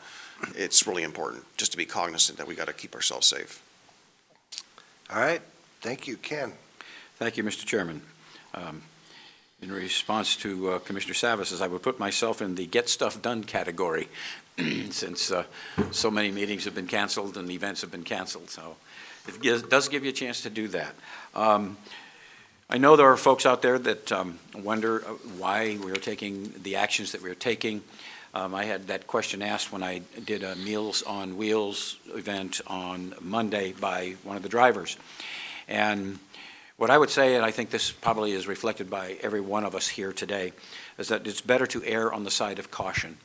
S5: it's really important just to be cognizant that we got to keep ourselves safe.
S1: All right, thank you, Ken.
S4: Thank you, Mr. Chairman. In response to Commissioner Savas, I would put myself in the get stuff done category since so many meetings have been canceled and events have been canceled. So it does give you a chance to do that. I know there are folks out there that wonder why we're taking the actions that we're taking. I had that question asked when I did a Meals on Wheels event on Monday by one of the drivers. And what I would say, and I think this probably is reflected by every one of us here today, is that it's better to err on the side of caution.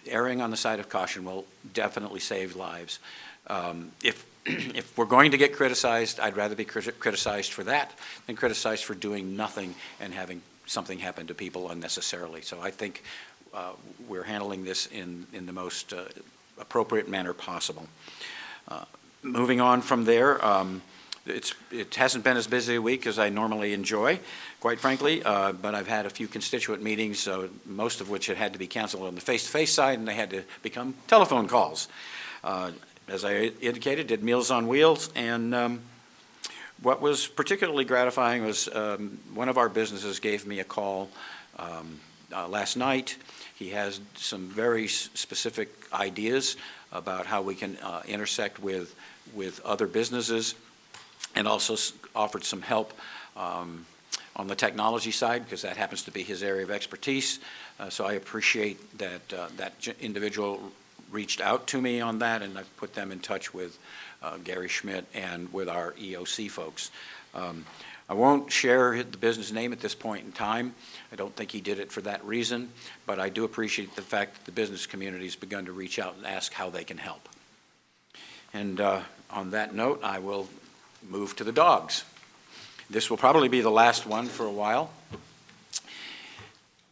S4: Erring on the side of caution will definitely save lives. If we're going to get criticized, I'd rather be criticized for that than criticized for doing nothing and having something happen to people unnecessarily. So I think we're handling this in the most appropriate manner possible. Moving on from there, it hasn't been as busy a week as I normally enjoy, quite frankly, but I've had a few constituent meetings, most of which had to be canceled on the face-to-face side, and they had to become telephone calls. As I indicated, did Meals on Wheels, and what was particularly gratifying was one of our businesses gave me a call last night. He has some very specific ideas about how we can intersect with other businesses, and also offered some help on the technology side, because that happens to be his area of expertise. So I appreciate that that individual reached out to me on that, and I've put them in touch with Gary Schmidt and with our EOC folks. I won't share the business name at this point in time. I don't think he did it for that reason, but I do appreciate the fact that the business community has begun to reach out and ask how they can help. And on that note, I will move to the dogs. This will probably be the last one for a while.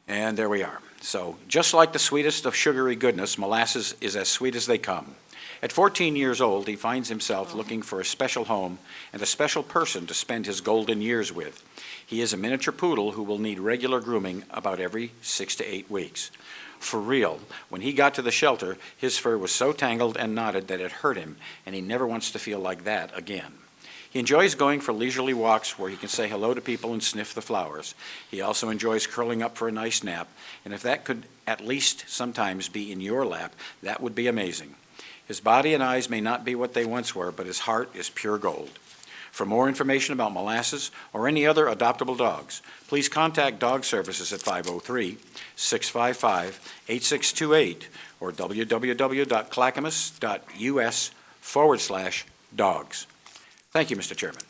S4: And there we are. So just like the sweetest of sugary goodness, molasses is as sweet as they come. At 14 years old, he finds himself looking for a special home and a special person to spend his golden years with. He is a miniature poodle who will need regular grooming about every 6 to 8 weeks. For real, when he got to the shelter, his fur was so tangled and knotted that it hurt him, and he never wants to feel like that again. He enjoys going for leisurely walks where he can say hello to people and sniff the flowers. He also enjoys curling up for a nice nap, and if that could at least sometimes be in your lap, that would be amazing. His body and eyes may not be what they once were, but his heart is pure gold. For more information about Molasses or any other adoptable dogs, please contact Dog Services at 503-655-8628 or www.clackamas.us/dogs. Thank you, Mr. Chairman.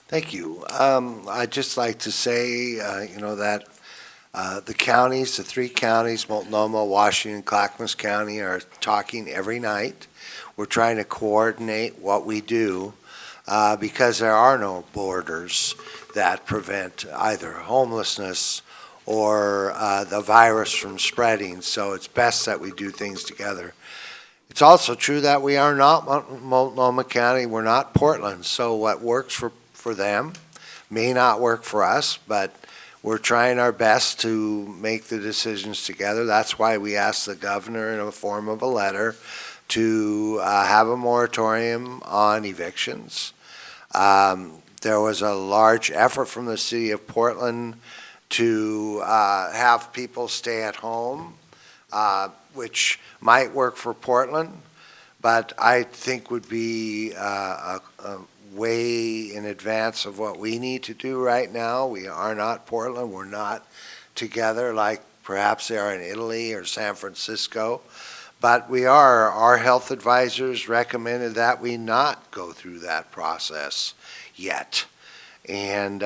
S1: Thank you. I'd just like to say, that the counties, the 3 counties, Multnomah, Washington, Clackamas County, are talking every night. We're trying to coordinate what we do because there are no borders that prevent either homelessness or the virus from spreading. So it's best that we do things together. It's also true that we are not Multnomah County, we're not Portland, so what works for them may not work for us, but we're trying our best to make the decisions together. That's why we asked the governor in the form of a letter to have a moratorium on evictions. There was a large effort from the city of Portland to have people stay at home, which might work for Portland, but I think would be a way in advance of what we need to do right now. We are not Portland. We're not together like perhaps they are in Italy or San Francisco, but we are. Our health advisors recommended that we not go through that process yet. And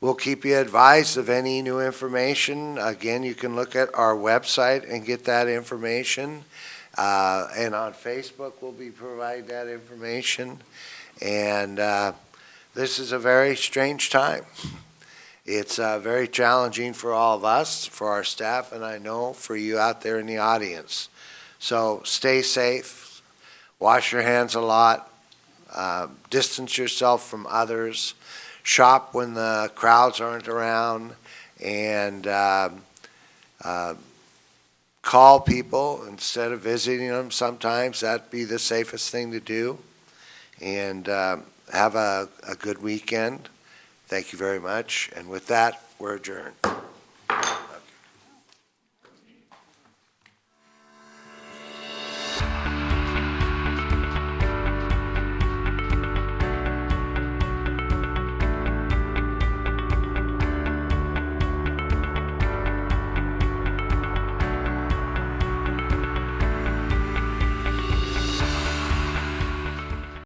S1: we'll keep you advised of any new information. Again, you can look at our website and get that information. And on Facebook, we'll be providing that information. And this is a very strange time. It's very challenging for all of us, for our staff, and I know for you out there in the audience. So stay safe, wash your hands a lot, distance yourself from others, shop when the crowds aren't around, and call people instead of visiting them sometimes. That'd be the safest thing to do. And have a good weekend. Thank you very much. And with that, we're adjourned.